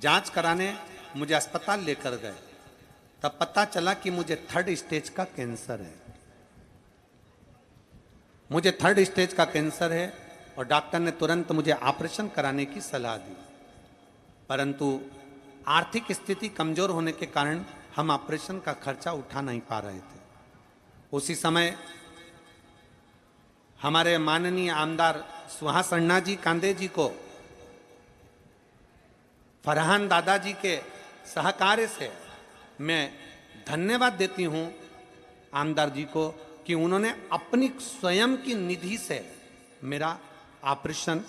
जांच कराने मुझे अस्पताल लेकर गए, तब पता चला कि मुझे 3rd स्टेज का कैंसर है। मुझे 3rd स्टेज का कैंसर है और डॉक्टर ने तुरंत मुझे ऑपरेशन कराने की सलाह दी, परंतु आर्थिक स्थिति कमजोर होने के कारण हम ऑपरेशन का खर्चा उठा नहीं पा रहे थे। उसी समय हमारे माननीय आमदार सुहास अन्ना जी कांदे जी को फरहान दादाजी के सहकार्य से मैं धन्यवाद देती हूं आमदार जी को कि उन्होंने अपनी स्वयं की निधि से मेरा ऑपरेशन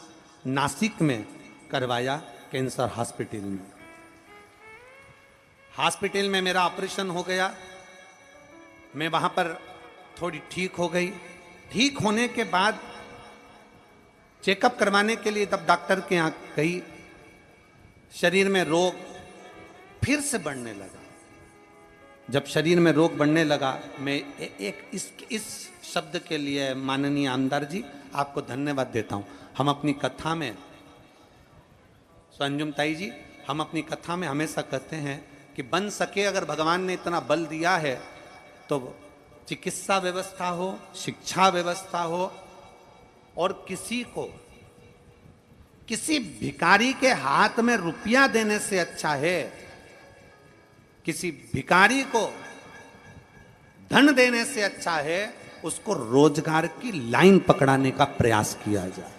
नासिक में करवाया, कैंसर हॉस्पिटल में। हॉस्पिटल में मेरा ऑपरेशन हो गया। मैं वहां पर थोड़ी ठीक हो गई। ठीक होने के बाद चेकअप करवाने के लिए तब डॉक्टर के यहाँ गई। शरीर में रोग फिर से बढ़ने लगा। जब शरीर में रोग बढ़ने लगा, मैं एक इस शब्द के लिए माननीय आमदार जी आपको धन्यवाद देता हूं। हम अपनी कथा में, संजुम ताई जी, हम अपनी कथा में हमेशा कहते हैं कि बन सके अगर भगवान ने इतना बल दिया है तो चिकित्सा व्यवस्था हो, शिक्षा व्यवस्था हो, और किसी भिखारी के हाथ में रुपया देने से अच्छा है किसी भिखारी को धन देने से अच्छा है उसको रोजगार की लाइन पकड़ाने का प्रयास किया जाए,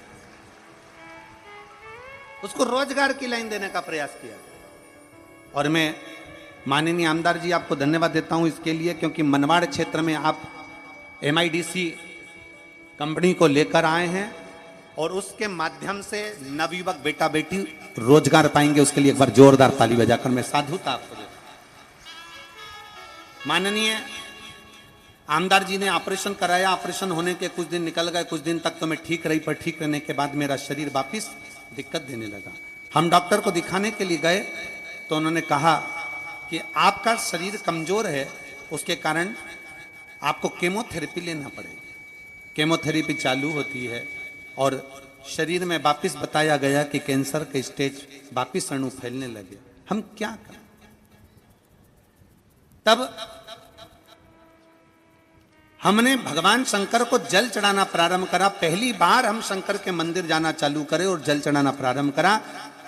उसको रोजगार की लाइन देने का प्रयास किया जाए। और मैं माननीय आमदार जी आपको धन्यवाद देता हूं इसके लिए, क्योंकि मनवाड़ क्षेत्र में आप MIDC कंपनी को लेकर आए हैं और उसके माध्यम से नवयुवक बेटा बेटी रोजगार पाएंगे। उसके लिए एक बार जोरदार ताली बजाकर मैं साधुता आपको देता हूं। माननीय आमदार जी ने ऑपरेशन कराया। ऑपरेशन होने के कुछ दिन निकल गए, कुछ दिन तक तो मैं ठीक रही, पर ठीक रहने के बाद मेरा शरीर वापिस दिक्कत देने लगा। हम डॉक्टर को दिखाने के लिए गए तो उन्होंने कहा कि आपका शरीर कमजोर है, उसके कारण आपको केमोथेरेपी लेना पड़ेगी। केमोथेरेपी चालू होती है और शरीर में वापिस बताया गया कि कैंसर के स्टेज वापिस अणु फैलने लगे। हम क्या करें? तब हमने भगवान शंकर को जल चढ़ाना प्रारंभ करा। पहली बार हम शंकर के मंदिर जाना चालू करे और जल चढ़ाना प्रारंभ करा।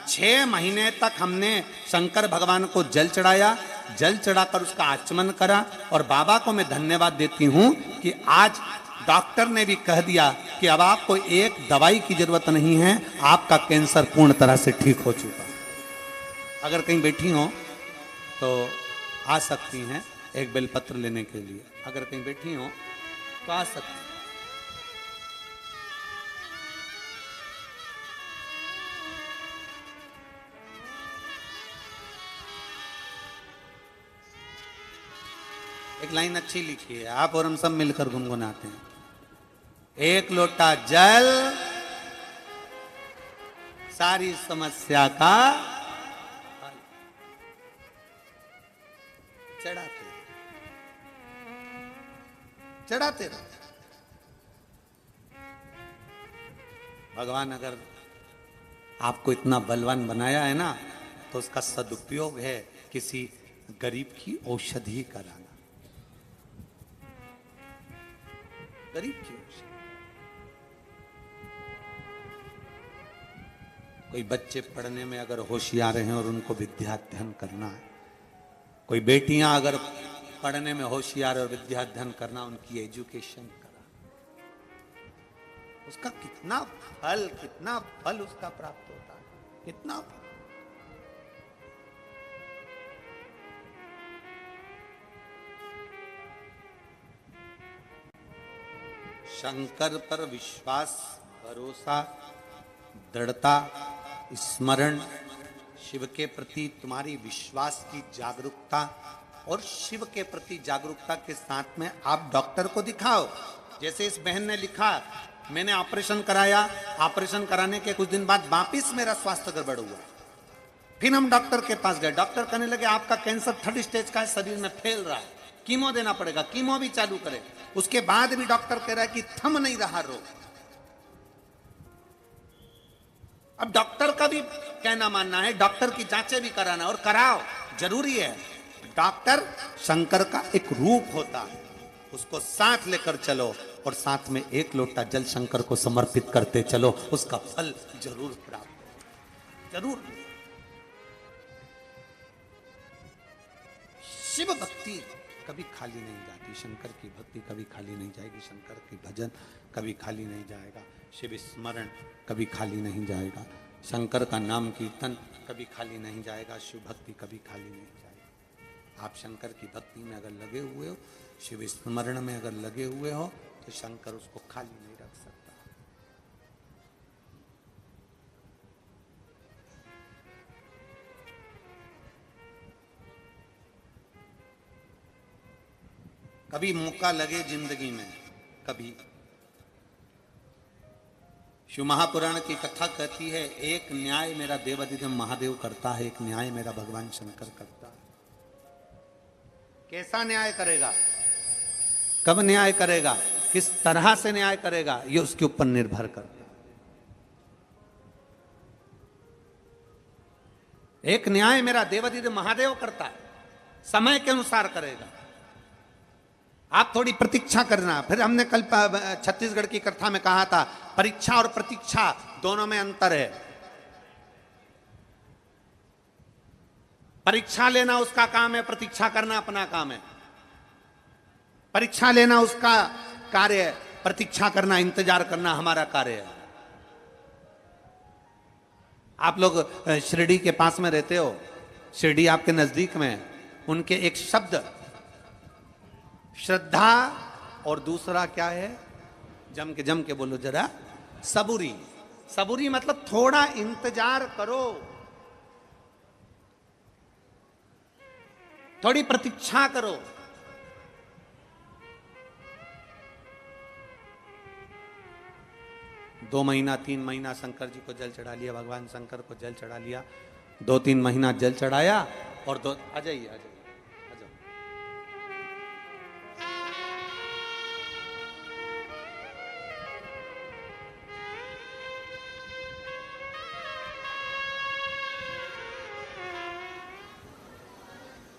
6 महीने तक हमने शंकर भगवान को जल चढ़ाया, जल चढ़ाकर उसका आचमन करा। और बाबा को मैं धन्यवाद देती हूं कि आज डॉक्टर ने भी कह दिया कि अब आपको एक दवाई की जरूरत नहीं है, आपका कैंसर पूर्ण तरह से ठीक हो चुका। अगर कहीं बैठी हो तो आ सकती हैं एक बेलपत्र लेने के लिए। अगर कहीं बैठी हो तो आ सकती हैं। एक लाइन अच्छी लिखी है, आप और हम सब मिलकर गुनगुनाते हैं। एक लोटा जल सारी समस्या का चढ़ाते रहो। भगवान अगर आपको इतना बलवान बनाया है ना, तो उसका सदुपयोग है किसी गरीब की औषधि कराना। गरीब की औषधि। कोई बच्चे पढ़ने में अगर होशियार हैं और उनको विद्या अध्ययन करना है, कोई बेटियां अगर पढ़ने में होशियार और विद्या अध्ययन करना, उनकी एजुकेशन करा, उसका कितना फल उसका प्राप्त होता है, कितना फल। शंकर पर विश्वास, भरोसा, दृढ़ता, स्मरण, शिव के प्रति तुम्हारी विश्वास की जागरूकता और शिव के प्रति जागरूकता के साथ में आप डॉक्टर को दिखाओ। जैसे इस बहन ने लिखा, मैंने ऑपरेशन कराया, ऑपरेशन कराने के कुछ दिन बाद वापिस मेरा स्वास्थ्य गड़बड़ हुआ। फिर हम डॉक्टर के पास गए, डॉक्टर कहने लगे आपका कैंसर 3rd स्टेज का है, शरीर में फैल रहा है, कीमो देना पड़ेगा, कीमो भी चालू करे, उसके बाद भी डॉक्टर कह रहा है कि थम नहीं रहा रोग। अब डॉक्टर का भी कहना मानना है, डॉक्टर की जांचें भी कराना, और कराओ, जरूरी है। डॉक्टर शंकर का एक रूप होता है, उसको साथ लेकर चलो और साथ में एक लोटा जल शंकर को समर्पित करते चलो, उसका फल जरूर प्राप्त, जरूर। शिव भक्ति कभी खाली नहीं जाती, शंकर की भक्ति कभी खाली नहीं जाएगी, शंकर की भजन कभी खाली नहीं जाएगा, शिव स्मरण कभी खाली नहीं जाएगा, शंकर का नाम कीर्तन कभी खाली नहीं जाएगा, शिव भक्ति कभी खाली नहीं जाएगी। आप शंकर की भक्ति में अगर लगे हुए हो, शिव स्मरण में अगर लगे हुए हो, तो शंकर उसको खाली नहीं रख सकता। कभी मौका लगे जिंदगी में, कभी शिव महापुराण की कथा कहती है, एक न्याय मेरा देवाधिदेव महादेव करता है, एक न्याय मेरा भगवान शंकर करता है। कैसा न्याय करेगा, कब न्याय करेगा, किस तरह से न्याय करेगा, ये उसके ऊपर निर्भर करता है। एक न्याय मेरा देवाधिदेव महादेव करता है, समय के अनुसार करेगा। आप थोड़ी प्रतीक्षा करना। फिर हमने कल छत्तीसगढ़ की कथा में कहा था, परीक्षा और प्रतीक्षा दोनों में अंतर है। परीक्षा लेना उसका काम है, प्रतीक्षा करना अपना काम है। परीक्षा लेना उसका कार्य है, प्रतीक्षा करना, इंतजार करना हमारा कार्य है। आप लोग शिरडी के पास में रहते हो, शिरडी आपके नजदीक में, उनके एक शब्द श्रद्धा और दूसरा क्या है, जम के बोलो जरा, सबूरी। सबूरी मतलब थोड़ा इंतजार करो, थोड़ी प्रतीक्षा करो। दो महीना 3 महीना शंकर जी को जल चढ़ा लिया, भगवान शंकर को जल चढ़ा लिया, 2-3 महीना जल चढ़ाया और आ जाइए।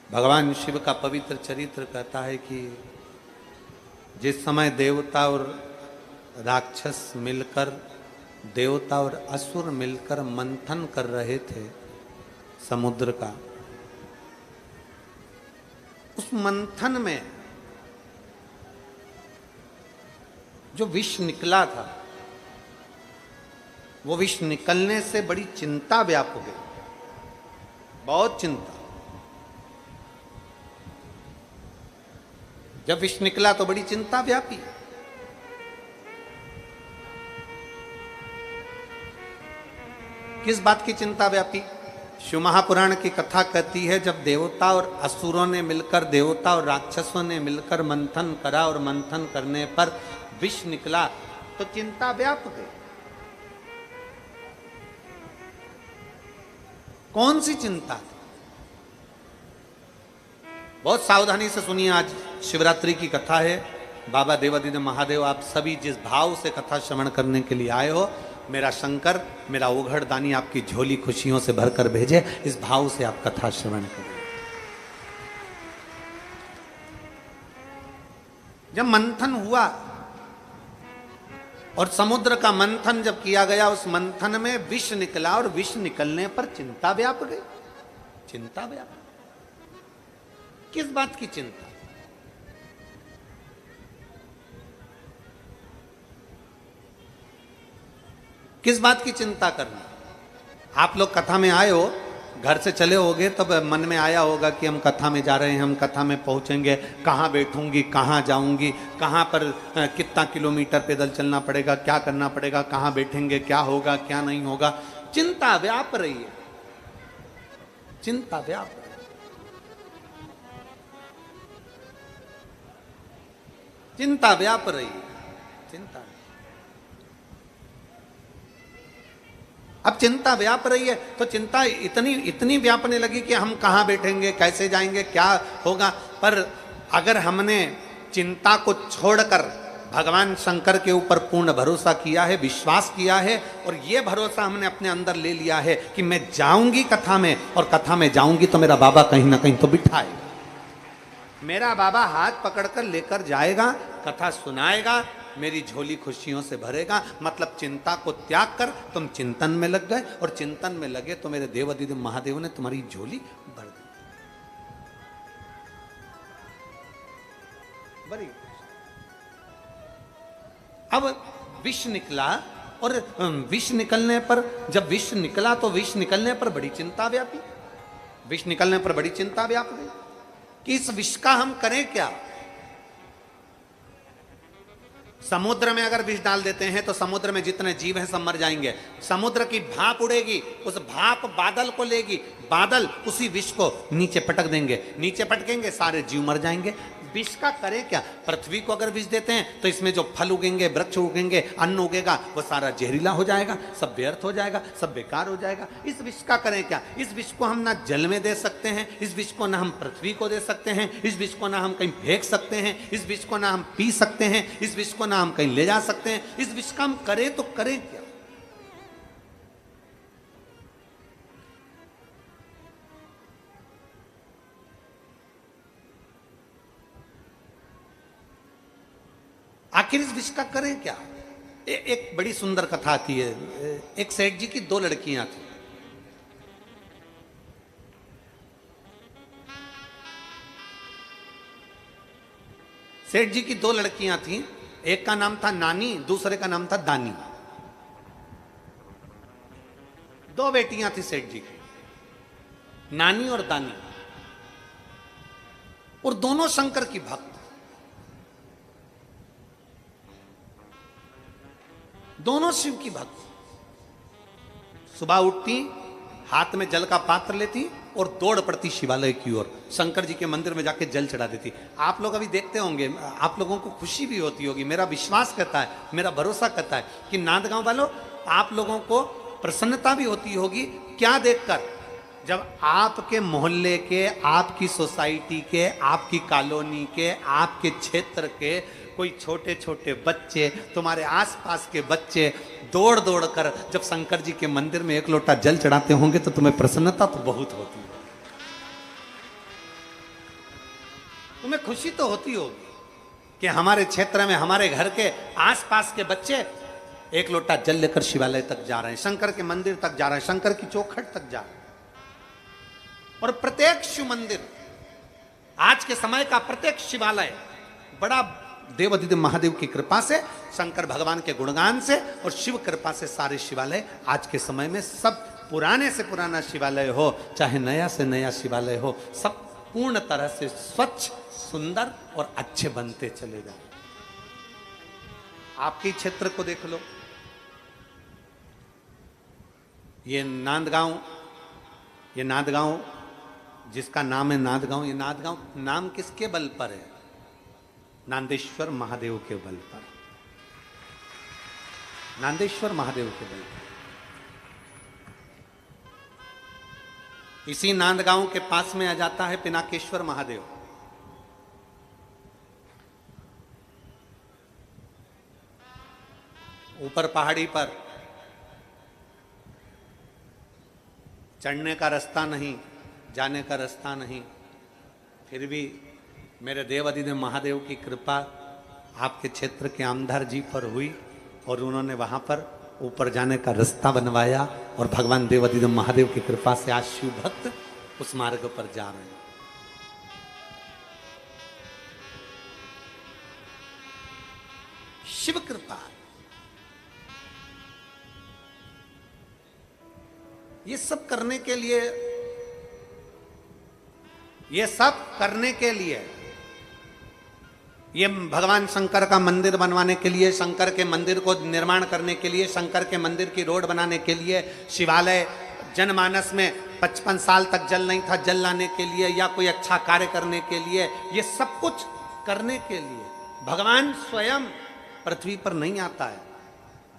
भगवान शिव का पवित्र चरित्र कहता है कि जिस समय देवता और राक्षस मिलकर, देवता और असुर मिलकर मंथन कर रहे थे समुद्र का, उस मंथन में जो विष निकला था, वो विष निकलने से बड़ी चिंता व्याप हो गई, बहुत चिंता। जब विष निकला तो बड़ी चिंता व्यापी। किस बात की चिंता व्यापी? शिव महापुराण की कथा कहती है, जब देवता और असुरों ने मिलकर, देवता और राक्षसों ने मिलकर मंथन करा और मंथन करने पर विष निकला तो चिंता व्याप गई। कौन सी चिंता? बहुत सावधानी से सुनिए, आज शिवरात्रि की कथा है। बाबा देवाधिदेव महादेव, आप सभी जिस भाव से कथा श्रवण करने के लिए आए हो, मेरा शंकर, मेरा ओघड़ दानी आपकी झोली खुशियों से भरकर भेजे, इस भाव से आप कथा श्रवण करें। जब मंथन हुआ और समुद्र का मंथन जब किया गया, उस मंथन में विष निकला और विष निकलने पर चिंता व्याप गई। चिंता व्याप, किस बात की चिंता? किस बात की चिंता करना? आप लोग कथा में आए हो, घर से चले होगे, तब मन में आया होगा कि हम कथा में जा रहे हैं, हम कथा में पहुंचेंगे, कहाँ बैठूंगी, कहाँ जाऊंगी, कहाँ पर कितना किलोमीटर पैदल चलना पड़ेगा, क्या करना पड़ेगा, कहाँ बैठेंगे, क्या होगा, क्या नहीं होगा। चिंता व्याप रही है, चिंता व्याप। चिंता व्याप रही है, चिंता। अब चिंता व्याप रही है तो चिंता इतनी व्यापने लगी कि हम कहाँ बैठेंगे, कैसे जाएंगे, क्या होगा। पर अगर हमने चिंता को छोड़कर भगवान शंकर के ऊपर पूर्ण भरोसा किया है, विश्वास किया है, और ये भरोसा हमने अपने अंदर ले लिया है कि मैं जाऊंगी कथा में, और कथा में जाऊंगी तो मेरा बाबा कहीं ना कहीं तो बिठाएगा, मेरा बाबा हाथ पकड़कर लेकर जाएगा, कथा सुनाएगा, मेरी झोली खुशियों से भरेगा। मतलब चिंता को त्याग कर तुम चिंतन में लग गए, और चिंतन में लगे तो मेरे देवाधिदेव महादेव ने तुम्हारी झोली भर दी। बड़ी अब विष निकला, और विष निकलने पर, जब विष निकला तो विष निकलने पर बड़ी चिंता व्यापी, विष निकलने पर बड़ी चिंता व्याप गई कि इस विष का हम करें क्या। समुद्र में अगर विष डाल देते हैं तो समुद्र में जितने जीव हैं सब मर जाएंगे, समुद्र की भाप उड़ेगी, उस भाप बादल को लेगी, बादल उसी विष को नीचे पटक देंगे, नीचे पटकेंगे, सारे जीव मर जाएंगे। विष का करें क्या। पृथ्वी को अगर विष देते हैं तो इसमें जो फल उगेंगे, वृक्ष उगेंगे, अन्न उगेगा, वो सारा जहरीला हो जाएगा, सब व्यर्थ हो जाएगा, सब बेकार हो जाएगा। इस विष का करें क्या। इस विष को हम ना जल में दे सकते हैं, इस विष को ना हम पृथ्वी को दे सकते हैं, इस विष को ना हम कहीं फेंक सकते हैं, इस विष को ना हम पी सकते हैं, इस विष को ना हम कहीं ले जा सकते हैं। इस विष का हम करें तो करें क्या। आखिर इस विष का करें क्या। एक बड़ी सुंदर कथा आती है। एक सेठ जी की 2 लड़कियां थी। सेठ जी की 2 लड़कियां थी, एक का नाम था नानी, दूसरे का नाम था दानी। 2 बेटियां थी सेठ जी की, नानी और दानी, और दोनों शंकर की भक्त। दोनों शिव की भक्त। सुबह उठती, हाथ में जल का पात्र लेती और दौड़ पड़ती शिवालय की ओर, शंकर जी के मंदिर में जाके जल चढ़ा देती। आप लोग अभी देखते होंगे, आप लोगों को खुशी भी होती होगी, मेरा विश्वास कहता है, मेरा भरोसा कहता है कि नांदगांव वालों, आप लोगों को प्रसन्नता भी होती होगी। क्या देखकर, जब आपके मोहल्ले के, आपकी सोसाइटी के, आपकी कॉलोनी के, आपके क्षेत्र के कोई छोटे छोटे बच्चे, तुम्हारे आसपास के बच्चे दौड़ दौड़ कर जब शंकर जी के मंदिर में 1 लोटा जल चढ़ाते होंगे तो तुम्हें प्रसन्नता तो बहुत होती है, तुम्हें खुशी तो होती होगी कि हमारे क्षेत्र में, हमारे घर के आसपास के बच्चे 1 लोटा जल लेकर शिवालय तक जा रहे हैं, शंकर के मंदिर तक जा रहे हैं, शंकर की चौखट तक जा रहे हैं। और प्रत्येक शिव मंदिर, आज के समय का प्रत्येक शिवालय बड़ा देवाधिदेव महादेव की कृपा से, शंकर भगवान के गुणगान से और शिव कृपा से सारे शिवालय आज के समय में सब, पुराने से पुराना शिवालय हो चाहे नया से नया शिवालय हो, सब पूर्ण तरह से स्वच्छ, सुंदर और अच्छे बनते चले जाए। आपके क्षेत्र को देख लो, ये नांदगांव जिसका नाम है नांदगांव, ये नांदगांव नाम किसके बल पर है। नांदेश्वर महादेव के बल पर, नांदेश्वर महादेव के बल पर। इसी नांदगांव के पास में आ जाता है पिनाकेश्वर महादेव। ऊपर पहाड़ी पर चढ़ने का रास्ता नहीं, जाने का रास्ता नहीं, फिर भी मेरे देवाधिदेव महादेव की कृपा आपके क्षेत्र के आमदार जी पर हुई और उन्होंने वहां पर ऊपर जाने का रास्ता बनवाया, और भगवान देवाधिदेव महादेव की कृपा से आज शिव भक्त उस मार्ग पर जा रहे हैं। शिव कृपा, ये सब करने के लिए, ये सब करने के लिए, ये भगवान शंकर का मंदिर बनवाने के लिए, शंकर के मंदिर को निर्माण करने के लिए, शंकर के मंदिर की रोड बनाने के लिए, शिवालय जनमानस में 55 साल तक जल नहीं था, जल लाने के लिए, या कोई अच्छा कार्य करने के लिए, ये सब कुछ करने के लिए भगवान स्वयं पृथ्वी पर नहीं आता है।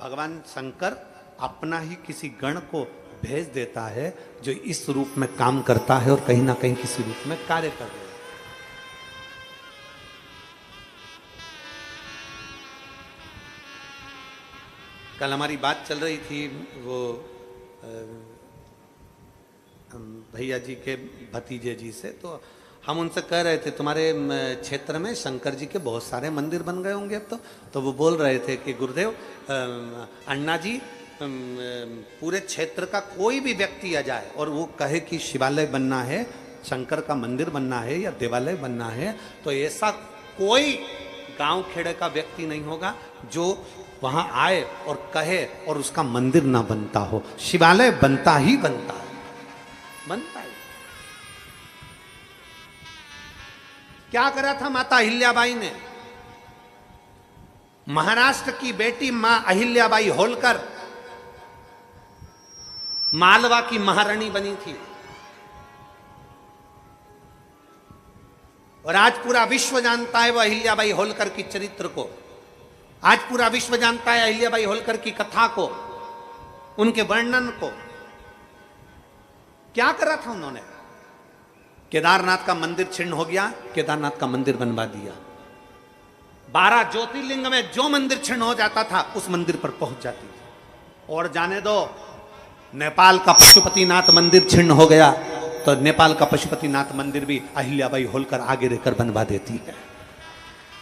भगवान शंकर अपना ही किसी गण को भेज देता है जो इस रूप में काम करता है और कहीं ना कहीं किसी रूप में कार्य कर रहा है। कल हमारी बात चल रही थी वो भैया जी के भतीजे जी से, तो हम उनसे कह रहे थे तुम्हारे क्षेत्र में शंकर जी के बहुत सारे मंदिर बन गए होंगे अब तो वो बोल रहे थे कि गुरुदेव अन्ना जी पूरे क्षेत्र का कोई भी व्यक्ति आ जाए और वो कहे कि शिवालय बनना है, शंकर का मंदिर बनना है या देवालय बनना है, तो ऐसा कोई गांव खेड़े का व्यक्ति नहीं होगा जो वहां आए और कहे और उसका मंदिर ना बनता हो। शिवालय बनता ही बनता है, बनता ही। क्या करा था माता अहिल्याबाई ने? महाराष्ट्र की बेटी मां अहिल्याबाई होलकर मालवा की महारानी बनी थी और आज पूरा विश्व जानता है वो अहिल्याबाई होलकर की चरित्र को। आज पूरा विश्व जानता है अहिल्याबाई होलकर की कथा को, उनके वर्णन को। क्या करा था उन्होंने? केदारनाथ का मंदिर छिन्न हो गया, केदारनाथ का मंदिर बनवा दिया। 12 ज्योतिर्लिंग में जो मंदिर छिन्न हो जाता था उस मंदिर पर पहुंच जाती थी। और जाने दो, नेपाल का पशुपतिनाथ मंदिर छिन्न हो गया तो नेपाल का पशुपतिनाथ मंदिर भी अहिल्याबाई होलकर आगे रहकर बनवा देती है।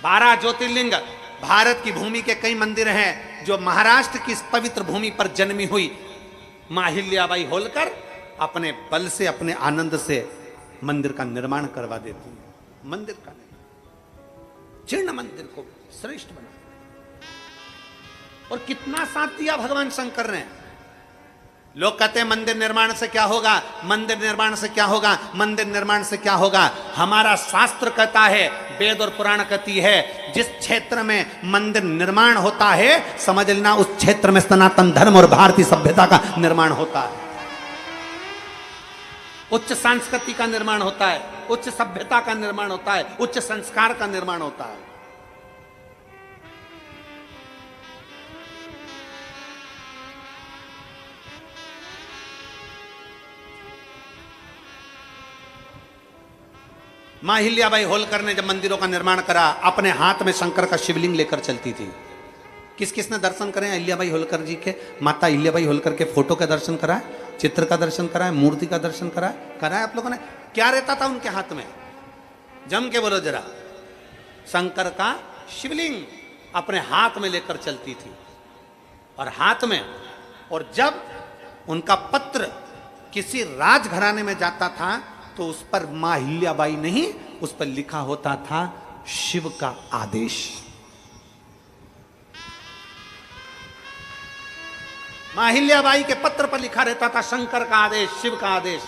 12 ज्योतिर्लिंग, भारत की भूमि के कई मंदिर हैं जो महाराष्ट्र की इस पवित्र भूमि पर जन्मी हुई मां अहिल्याबाई होलकर अपने बल से, अपने आनंद से मंदिर का निर्माण करवा देती है। मंदिर का जीर्ण मंदिर को श्रेष्ठ बना, और कितना साथ दिया भगवान शंकर ने। लोग कहते हैं मंदिर निर्माण से क्या होगा, मंदिर निर्माण से क्या होगा, मंदिर निर्माण से क्या होगा। हमारा शास्त्र कहता है, वेद और पुराण कहती है, जिस क्षेत्र में मंदिर निर्माण होता है समझ लेना उस क्षेत्र में सनातन धर्म और भारतीय सभ्यता का निर्माण होता है। उच्च संस्कृति का निर्माण होता है, उच्च सभ्यता का निर्माण होता है, उच्च संस्कार का निर्माण होता है। मां अहिल्याबाई होलकर ने जब मंदिरों का निर्माण करा, अपने हाथ में शंकर का शिवलिंग लेकर चलती थी। किस किस ने दर्शन करें अहिल्याबाई होलकर जी के? माता अहिल्याबाई होलकर के फोटो का दर्शन कराए, चित्र का दर्शन कराए, मूर्ति का दर्शन कराए आप लोगों ने? क्या रहता था उनके हाथ में? जम के बोलो जरा। शंकर का शिवलिंग अपने हाथ में लेकर चलती थी और हाथ में, और जब उनका पत्र किसी राजघराने में जाता था तो उस पर मां अहिल्याबाई नहीं, उस पर लिखा होता था शिव का आदेश। मां अहिल्याबाई के पत्र पर लिखा रहता था शंकर का आदेश, शिव का आदेश।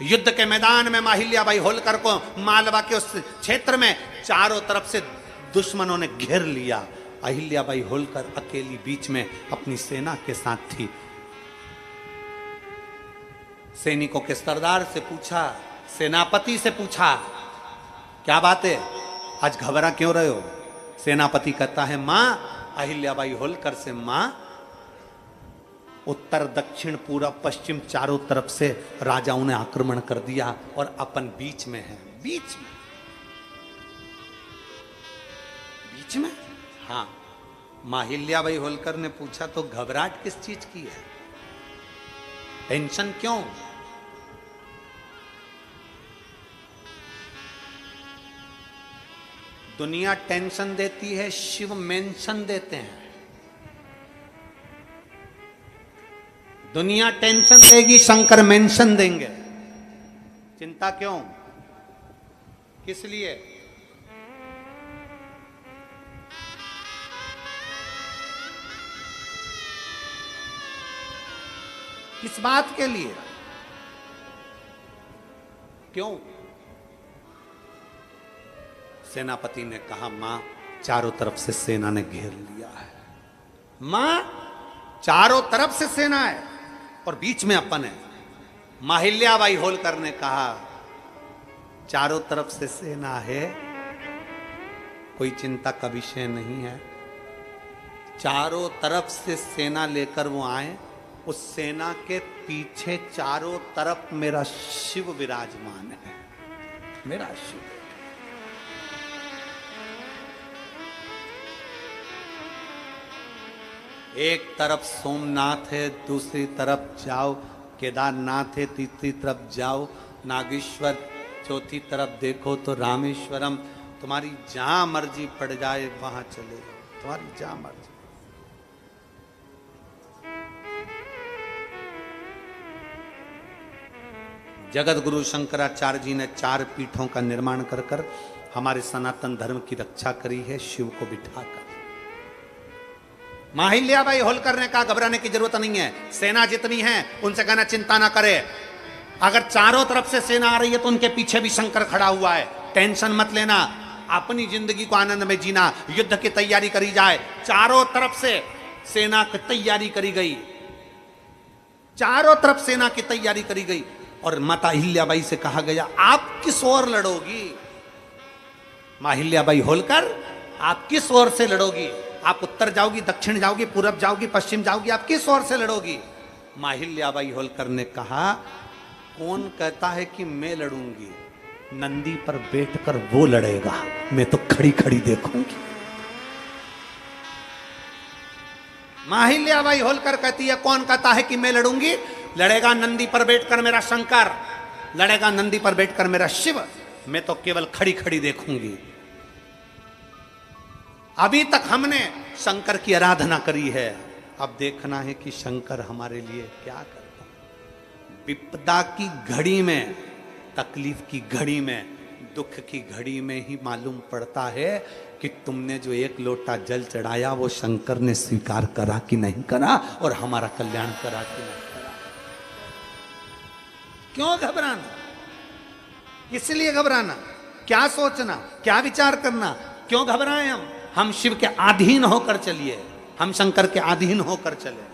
युद्ध के मैदान में मां अहिल्याबाई होलकर को मालवा के उस क्षेत्र में चारों तरफ से दुश्मनों ने घेर लिया। अहिल्याबाई होलकर अकेली बीच में अपनी सेना के साथ थी। सैनिकों के सरदार से पूछा, सेनापति से पूछा, क्या बात है, आज घबरा क्यों रहे हो? सेनापति कहता है, मां अहिल्याबाई होलकर से मां उत्तर दक्षिण पूरब पश्चिम चारों तरफ से राजाओं ने आक्रमण कर दिया और अपन बीच में है। बीच में, बीच में? हाँ। मां अहिल्याबाई होलकर ने पूछा, तो घबराहट किस चीज की है, टेंशन क्यों? दुनिया टेंशन देती है, शिव मेंशन देते हैं। दुनिया टेंशन देगी, शंकर मेंशन देंगे। चिंता क्यों, किस लिए? किस बात के लिए, क्यों? सेनापति ने कहा, मां चारों तरफ से सेना ने घेर लिया है। मां चारों तरफ से सेना है और बीच में अपन है। मां अहिल्याबाई होलकर ने कहा, चारों तरफ से सेना है, कोई चिंता का विषय नहीं है। चारों तरफ से सेना लेकर वो आए, उस सेना के पीछे चारों तरफ मेरा शिव विराजमान है, मेरा शिव। एक तरफ सोमनाथ है, दूसरी तरफ जाओ केदारनाथ है, तीसरी तरफ जाओ नागेश्वर, चौथी तरफ देखो तो रामेश्वरम। तुम्हारी जहां मर्जी पड़ जाए वहां चले जाओ, तुम्हारी जहां मर्जी। जगत गुरु शंकराचार्य जी ने 4 पीठों का निर्माण कर कर हमारे सनातन धर्म की रक्षा करी है, शिव को बिठाकर। माहिल्याबाई होलकर ने कहा घबराने की जरूरत नहीं है, सेना जितनी है उनसे कहना चिंता ना करे, अगर चारों तरफ से सेना आ रही है तो उनके पीछे भी शंकर खड़ा हुआ है, टेंशन मत लेना, अपनी जिंदगी को आनंद में जीना, युद्ध की तैयारी करी जाए। चारों तरफ से सेना की तैयारी करी गई, चारों तरफ सेना की तैयारी करी गई। और माता अहिल्याबाई से कहा गया आप किस ओर लड़ोगी? माहिल्याबाई होलकर आप किस ओर से लड़ोगी? आप उत्तर जाओगी, दक्षिण जाओगी, पूरब जाओगी, पश्चिम जाओगी, आप किस ओर से लड़ोगी? माहिल्याबाई होलकर ने कहा कौन कहता है कि मैं लड़ूंगी? नंदी पर बैठकर वो लड़ेगा, मैं तो खड़ी खड़ी देखूंगी। माहिल्याबाई होलकर कहती है कौन कहता है कि मैं लड़ूंगी? लड़ेगा नंदी पर बैठकर मेरा शंकर, लड़ेगा नंदी पर बैठकर मेरा शिव, मैं तो केवल खड़ी खड़ी देखूंगी। अभी तक हमने शंकर की आराधना करी है, अब देखना है कि शंकर हमारे लिए क्या करता है। विपदा की घड़ी में, तकलीफ की घड़ी में, दुख की घड़ी में ही मालूम पड़ता है कि तुमने जो 1 लोटा जल चढ़ाया वो शंकर ने स्वीकार करा कि नहीं करा, और हमारा कल्याण करा कि नहीं करा। क्यों घबराना? इसलिए घबराना, क्या सोचना, क्या विचार करना? क्यों घबराएं हम शिव के अधीन होकर चलिए, हम शंकर के अधीन होकर चले।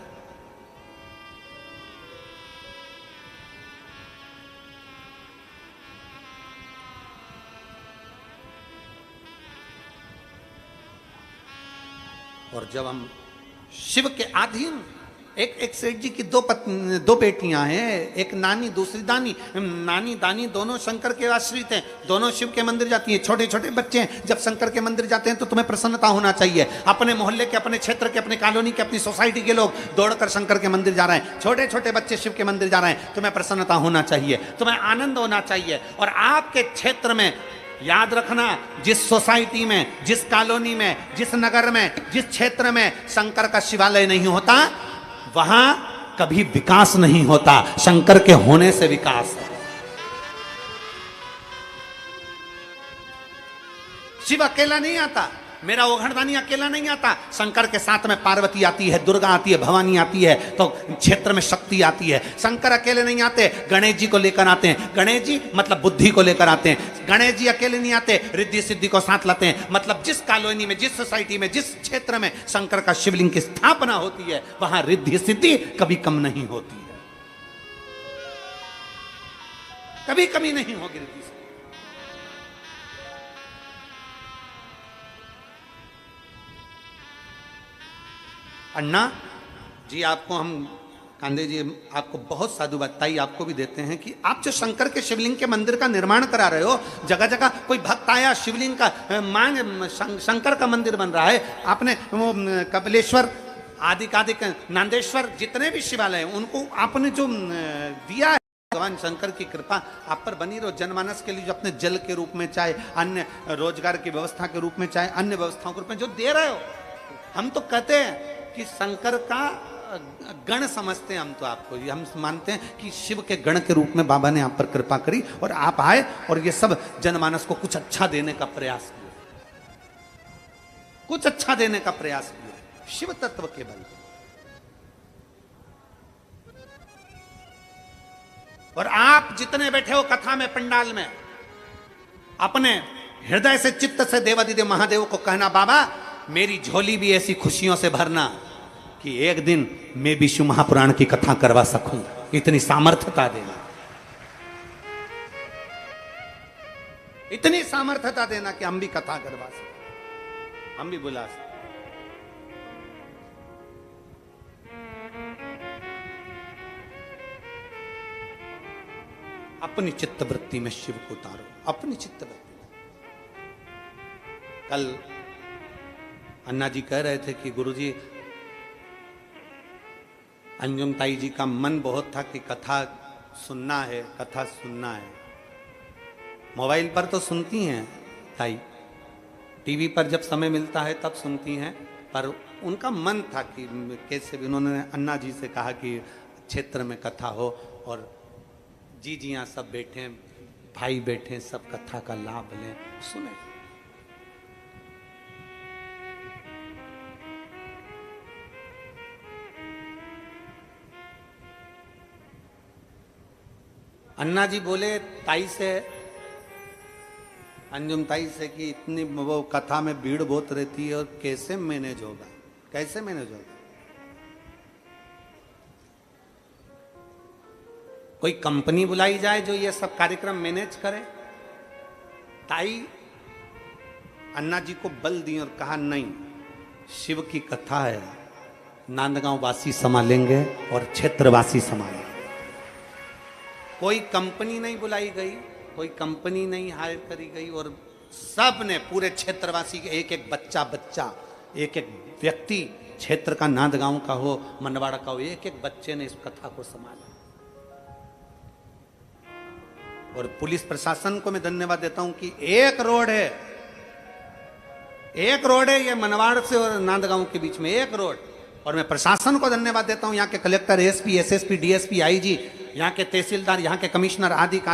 और जब हम शिव के अधीन, एक सेठ जी की 2 बेटियां हैं, एक नानी दूसरी दानी। नानी दानी दोनों शंकर के आश्रित हैं, दोनों शिव के मंदिर जाती हैं। छोटे छोटे बच्चे हैं, जब शंकर के मंदिर जाते हैं तो तुम्हें प्रसन्नता होना चाहिए। अपने मोहल्ले के, अपने क्षेत्र के, अपने कॉलोनी के, अपनी सोसाइटी के लोग दौड़कर शंकर के मंदिर जा रहे हैं, छोटे छोटे बच्चे शिव के मंदिर जा रहे हैं, तुम्हें प्रसन्नता होना चाहिए, तुम्हें आनंद होना चाहिए। और आपके क्षेत्र में याद रखना, जिस सोसाइटी में, जिस कॉलोनी में, जिस नगर में, जिस क्षेत्र में शंकर का शिवालय नहीं होता वहां कभी विकास नहीं होता। शंकर के होने से विकास है। शिव अकेला नहीं आता, मेरा ओघड़दानी अकेला नहीं आता, शंकर के साथ में पार्वती आती है, दुर्गा आती है, भवानी आती है, तो क्षेत्र में शक्ति आती है। शंकर अकेले नहीं आते, गणेश जी को लेकर आते हैं। गणेश जी मतलब बुद्धि को लेकर आते हैं। गणेश जी अकेले नहीं आते, रिद्धि सिद्धि को साथ लाते हैं। मतलब जिस कॉलोनी में, जिस सोसाइटी में, जिस क्षेत्र में शंकर का शिवलिंग की स्थापना होती है वहां रिद्धि सिद्धि कभी कम नहीं होती है, कभी कमी नहीं होगी रिद्धि। अन्ना जी, आपको हम कांदे जी आपको बहुत साधुवाद ताई आपको भी देते हैं कि आप जो शंकर के शिवलिंग के मंदिर का निर्माण करा रहे हो, जगह जगह कोई भक्त आया शिवलिंग का मांग, शंकर का मंदिर बन रहा है। आपने वो कपिलेश्वर आदिकादिक नांदेश्वर जितने भी शिवालय हैं उनको आपने जो दिया है, भगवान शंकर की कृपा आप पर बनी रहो। जनमानस के लिए जो अपने जल के रूप में, चाहे अन्य रोजगार की व्यवस्था के रूप में, चाहे अन्य व्यवस्थाओं के रूप में जो दे रहे हो, हम तो कहते हैं कि शंकर का गण समझते हैं हम तो आपको, हम मानते हैं कि शिव के गण के रूप में बाबा ने आप पर कृपा करी और आप आए और ये सब जनमानस को कुछ अच्छा देने का प्रयास किया, कुछ अच्छा देने का प्रयास किया शिव तत्व के बल। और आप जितने बैठे हो कथा में, पंडाल में, अपने हृदय से, चित्त से देवादिदेव महादेव को कहना, बाबा मेरी झोली भी ऐसी खुशियों से भरना कि एक दिन मैं भी शिव महापुराण की कथा करवा सकूं, इतनी सामर्थ्यता देना, इतनी सामर्थ्यता देना कि हम भी कथा करवा सकें, हम भी बुला सकें। अपनी चित्तवृत्ति में शिव को उतारो, अपनी चित्तवृत्ति में। कल अन्ना जी कह रहे थे कि गुरुजी अंजुम ताई जी का मन बहुत था कि कथा सुनना है, कथा सुनना है। मोबाइल पर तो सुनती हैं ताई, टीवी पर जब समय मिलता है तब सुनती हैं, पर उनका मन था कि कैसे भी उन्होंने अन्ना जी से कहा कि क्षेत्र में कथा हो, और जी जी यहाँ सब बैठे, भाई बैठे, सब कथा का लाभ लें, सुने। अन्ना जी बोले ताई से, अंजुम ताई से कि इतनी वो कथा में भीड़ बहुत रहती है और कैसे मैनेज होगा, कैसे मैनेज होगा। कोई कंपनी बुलाई जाए जो ये सब कार्यक्रम मैनेज करे। ताई अन्ना जी को बल दी और कहा नहीं, शिव की कथा है, नांदगांव वासी संभालेंगे और क्षेत्रवासी संभालेंगे। कोई कंपनी नहीं बुलाई गई, कोई कंपनी नहीं हायर करी गई, और सब ने पूरे क्षेत्रवासी के एक एक बच्चा, एक एक व्यक्ति, क्षेत्र का, नांदगांव का हो, मनवाड़ा का हो, एक एक बच्चे ने इस कथा को संभाला। और पुलिस प्रशासन को मैं धन्यवाद देता हूं कि एक रोड है ये मनवाड़ से और नांदगांव के बीच में एक रोड। और मैं प्रशासन को धन्यवाद देता हूं, यहाँ के collector, SP, SSP, DSP, IG, यहाँ के तहसीलदार, यहाँ के कमिश्नर आदिक,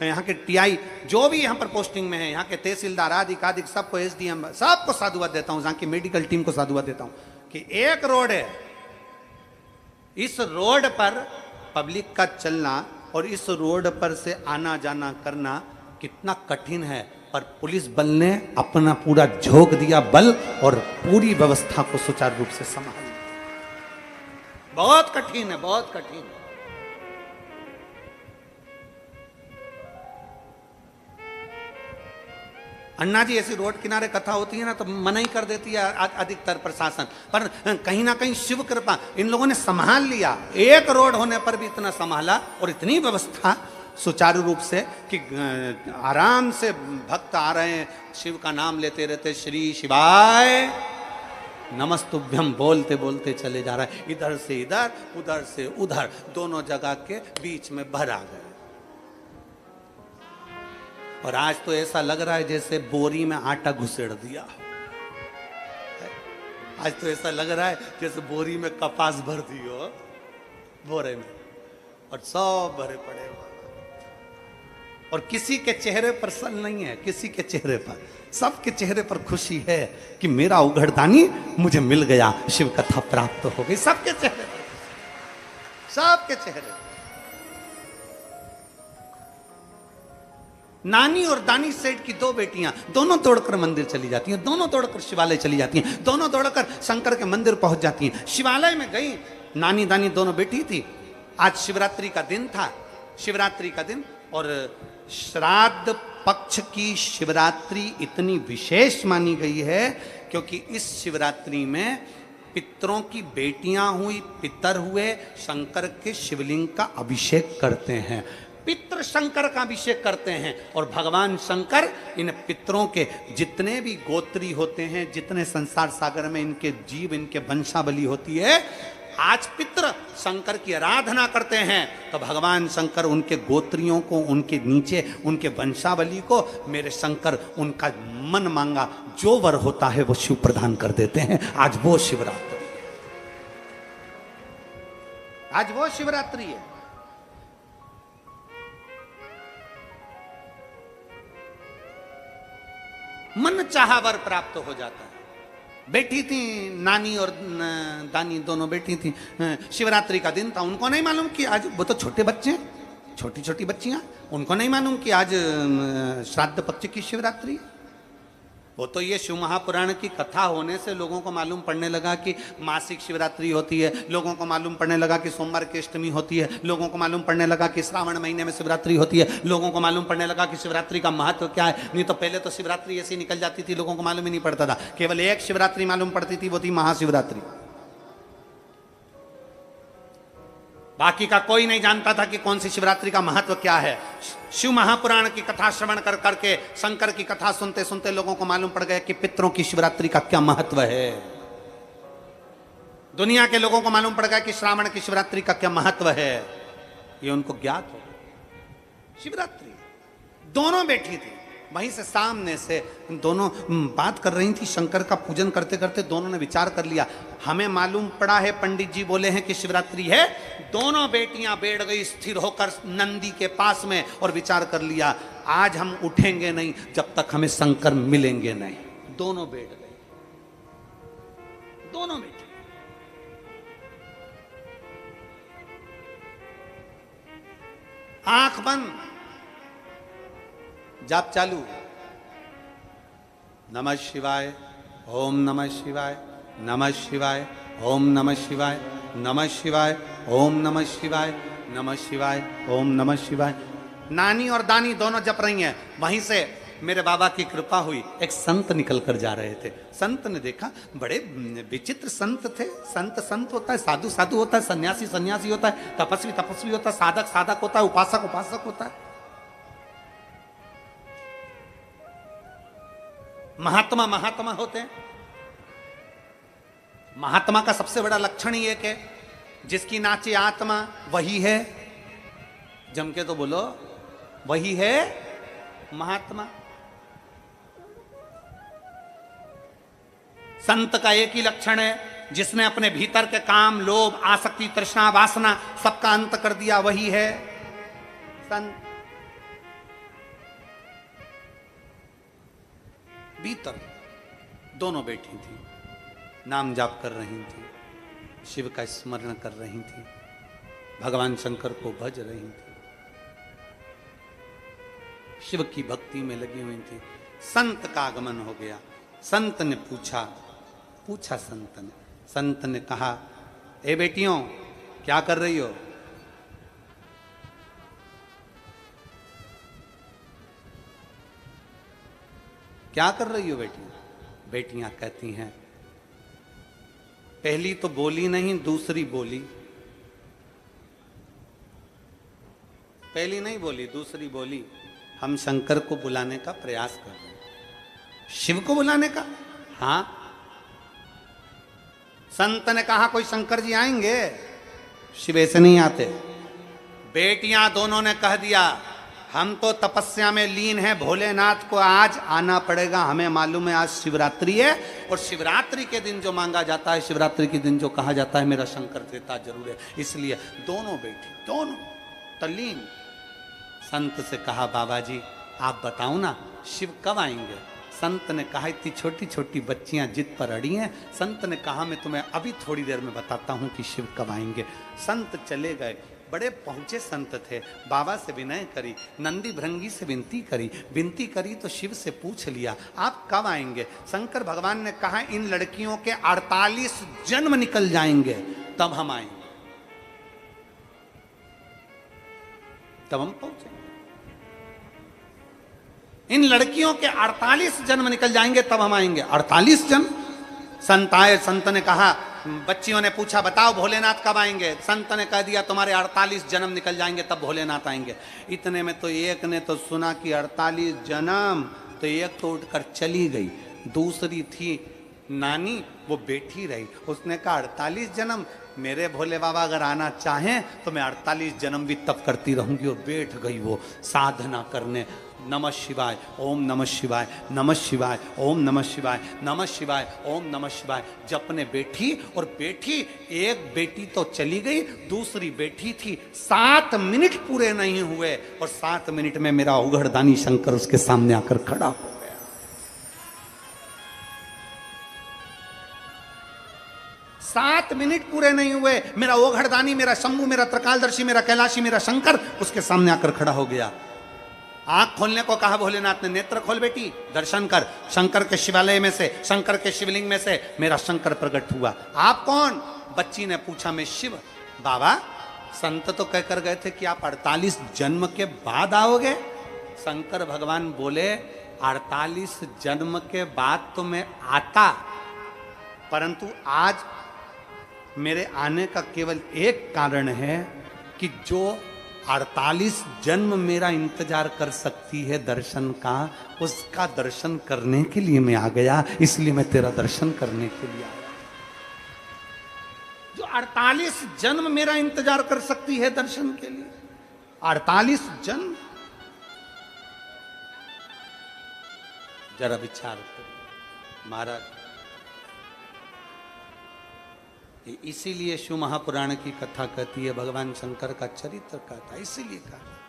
यहाँ के टीआई, जो भी यहाँ पर पोस्टिंग में है, यहाँ के तहसीलदार आदिक, सबको, एसडीएम, सबको साधुवाद देता हूँ, यहाँ की मेडिकल टीम को साधुवाद देता हूँ कि एक रोड है, इस रोड पर पब्लिक का चलना और इस रोड पर से आना जाना करना कितना कठिन है, पर पुलिस बल ने अपना पूरा झोंक दिया बल और पूरी व्यवस्था को सुचारू रूप से संभाल। बहुत कठिन है, बहुत कठिन। अन्ना जी ऐसी रोड किनारे कथा होती है ना तो मना ही कर देती है अधिकतर प्रशासन, पर कहीं ना कहीं शिव कृपा इन लोगों ने संभाल लिया। एक रोड होने पर भी इतना संभाला और इतनी व्यवस्था सुचारू रूप से कि आराम से भक्त आ रहे हैं, शिव का नाम लेते रहते, श्री शिवाय नमस्तुभ्यम बोलते बोलते चले जा रहा है, इधर से इधर, उधर से उधर, दोनों जगह के बीच में भर आ गए। और आज तो ऐसा लग रहा है जैसे बोरी में आटा घुसेड़ दिया। आज तो ऐसा लग रहा है जैसे बोरी में कपास भर दी हो, बोरे में, और सब भरे पड़े हो। और किसी के चेहरे पर सल नहीं है, किसी के चेहरे पर, सबके चेहरे पर खुशी है कि मेरा उघड़दानी मुझे मिल गया, शिव कथा प्राप्त हो गई। सबके चेहरे पर, सबके चेहरे पर। नानी और दानी सेठ की दो बेटियां, दोनों दौड़कर मंदिर चली जाती हैं, दोनों दौड़कर शिवालय चली जाती हैं, दोनों दौड़कर शंकर के मंदिर पहुंच जाती हैं। शिवालय में गई, नानी दानी दोनों बेटी थी। आज शिवरात्रि का दिन था, शिवरात्रि का दिन, और श्राद्ध पक्ष की शिवरात्रि इतनी विशेष मानी गई है क्योंकि इस शिवरात्रि में पितरों की बेटियां हुई, पितर हुए, शंकर के शिवलिंग का अभिषेक करते हैं। पितृ शंकर का अभिषेक करते हैं और भगवान शंकर इन पितरों के जितने भी गोत्री होते हैं, जितने संसार सागर में इनके जीव, इनके वंशावली होती है, आज पितृ शंकर की आराधना करते हैं तो भगवान शंकर उनके गोत्रियों को, उनके नीचे उनके वंशावली को, मेरे शंकर उनका मन मांगा जो वर होता है वो शिव प्रदान कर देते हैं। आज वो शिवरात्रि है, आज वो शिवरात्रि है। मन चाहा वर प्राप्त हो जाता है। बैठी थी नानी और दानी, दोनों बैठी थी, शिवरात्रि का दिन था। उनको नहीं मालूम कि आज, वो तो छोटे बच्चे, छोटी छोटी बच्चियां, उनको नहीं मालूम कि आज श्राद्ध पक्ष की शिवरात्रि है। वो तो ये शिव महापुराण की कथा होने से लोगों को मालूम पड़ने लगा कि मासिक शिवरात्रि होती है, लोगों को मालूम पड़ने लगा कि सोमवार की अष्टमी होती है, लोगों को मालूम पड़ने लगा कि श्रावण महीने में शिवरात्रि होती है, लोगों को मालूम पड़ने लगा कि शिवरात्रि का महत्व क्या है। नहीं तो पहले तो शिवरात्रि ऐसी निकल जाती थी, लोगों को मालूम ही नहीं पड़ता था। केवल एक शिवरात्रि मालूम पड़ती थी, वो थी महाशिवरात्रि। बाकी का कोई नहीं जानता था कि कौन सी शिवरात्रि का महत्व क्या है। शिव महापुराण की कथा श्रवण कर करके, शंकर की कथा सुनते सुनते लोगों को मालूम पड़ गया कि पितरों की शिवरात्रि का क्या महत्व है। दुनिया के लोगों को मालूम पड़ गया कि श्रावण की शिवरात्रि का क्या महत्व है, ये उनको ज्ञात हो। शिवरात्रि दोनों बैठी थी वहीं से, सामने से दोनों बात कर रही थी। शंकर का पूजन करते करते दोनों ने विचार कर लिया, हमें मालूम पड़ा है, पंडित जी बोले हैं कि शिवरात्रि है। दोनों बेटियां बैठ गई स्थिर होकर नंदी के पास में और विचार कर लिया, आज हम उठेंगे नहीं जब तक हमें शंकर मिलेंगे नहीं। दोनों बैठ गई, दोनों बैठी। आंख बंद, जाप चालू। नमः शिवाय, ओम नमः शिवाय, नमः शिवाय, ओम नमः शिवाय, नमः शिवाय, ओम नमः शिवाय, नमः शिवाय, ओम नमः शिवाय। नानी और दानी दोनों जप रही हैं। वहीं से मेरे बाबा की कृपा हुई, एक संत निकल कर जा रहे थे। संत ने देखा, बड़े विचित्र संत थे। संत संत होता है, साधु साधु होता है, सन्यासी सन्यासी होता है, तपस्वी तपस्वी होता है, साधक साधक होता है, उपासक उपासक होता है, महात्मा महात्मा होते हैं। महात्मा का सबसे बड़ा लक्षण ही एक है, जिसकी नाचे आत्मा वही है, जम के तो बोलो, वही है महात्मा। संत का एक ही लक्षण है, जिसने अपने भीतर के काम, लोभ, आसक्ति, तृष्णा, वासना सबका अंत कर दिया, वही है संत। भीतर दोनों बैठी थी, नाम जाप कर रही थी, शिव का स्मरण कर रही थी, भगवान शंकर को भज रही थी, शिव की भक्ति में लगी हुई थी। संत का आगमन हो गया। संत ने पूछा संत ने कहा, ए बेटियों क्या कर रही हो? क्या कर रही हो बेटियां? बेटियां कहती हैं, पहली तो बोली नहीं, दूसरी बोली। पहली नहीं बोली, दूसरी बोली, हम शंकर को बुलाने का प्रयास कर रहे हैं। शिव को बुलाने का? हाँ। संत ने कहा, कोई शंकर जी आएंगे? शिव ऐसे नहीं आते। बेटियां दोनों ने कह दिया, हम तो तपस्या में लीन है, भोलेनाथ को आज आना पड़ेगा। हमें मालूम है आज शिवरात्रि है, और शिवरात्रि के दिन जो मांगा जाता है, शिवरात्रि के दिन जो कहा जाता है, मेरा शंकर देता जरूर है। इसलिए दोनों बेटी, दोनों तल्लीन। संत से कहा, बाबा जी आप बताओ ना, शिव कब आएंगे? संत ने कहा, इतनी छोटी छोटी बच्चियां जिद पर अड़ी हैं। संत ने कहा, मैं तुम्हें अभी थोड़ी देर में बताता हूं कि शिव कब आएंगे। संत चले गए। बड़े पहुंचे संत थे, बाबा से विनय करी, नंदी भृंगी से विनती करी तो शिव से पूछ लिया, आप कब आएंगे? शंकर भगवान ने कहा, इन लड़कियों के 48 जन्म निकल जाएंगे, तब हम आएंगे, तब हम पहुंचेंगे। इन लड़कियों के 48 जन्म निकल जाएंगे, तब हम आएंगे। 48 जन्म? संत आए। संत ने कहा, बच्चियों ने पूछा, बताओ भोलेनाथ कब आएंगे? संत ने कह दिया, तुम्हारे 48 जन्म निकल जाएंगे, तब भोलेनाथ आएंगे। इतने में तो एक ने तो सुना कि 48 जन्म, तो एक तो उठकर चली गई। दूसरी थी नानी, वो बैठी रही। उसने कहा, 48 जन्म? मेरे भोले बाबा अगर आना चाहें तो मैं 48 जन्म भी तब करती रहूंगी। और बैठ गई वो साधना करने। नमः शिवाय, ओम नमः शिवाय, नमः शिवाय, ओम नमः शिवाय, नमः शिवाय, ओम नमः शिवाय जपने बैठी। और बैठी, एक बेटी तो चली गई, दूसरी बैठी थी। 7 मिनट पूरे नहीं हुए और 7 मिनट में मेरा उघड़दानी शंकर उसके सामने आकर खड़ा हो गया। 7 मिनट पूरे नहीं हुए, मेरा ओघड़दानी, मेरा शंभू, मेरा त्रिकालदर्शी, मेरा कैलाशी, मेरा शंकर उसके सामने आकर खड़ा हो गया। आंख खोलने को कहा भोलेनाथ ने, नेत्र खोल बेटी, दर्शन कर। शंकर के शिवालय में से, शंकर के शिवलिंग में से मेरा शंकर प्रकट हुआ। आप कौन? बच्ची ने पूछा, मैं शिव। बाबा, संत तो कहकर गए थे कि आप 48 जन्म के बाद आओगे। शंकर भगवान बोले, 48 जन्म के बाद तो मैं आता, परंतु आज मेरे आने का केवल एक कारण है कि जो 48 जन्म मेरा इंतजार कर सकती है दर्शन का, उसका दर्शन करने के लिए मैं आ गया। इसलिए मैं तेरा दर्शन करने के लिए आया। 48 जन्म मेरा इंतजार कर सकती है दर्शन के लिए? 48 जन्म? जरा विचार करो महाराज। इसीलिए शिव महापुराण की कथा कहती है, भगवान शंकर का चरित्र कहता है, इसीलिए कहा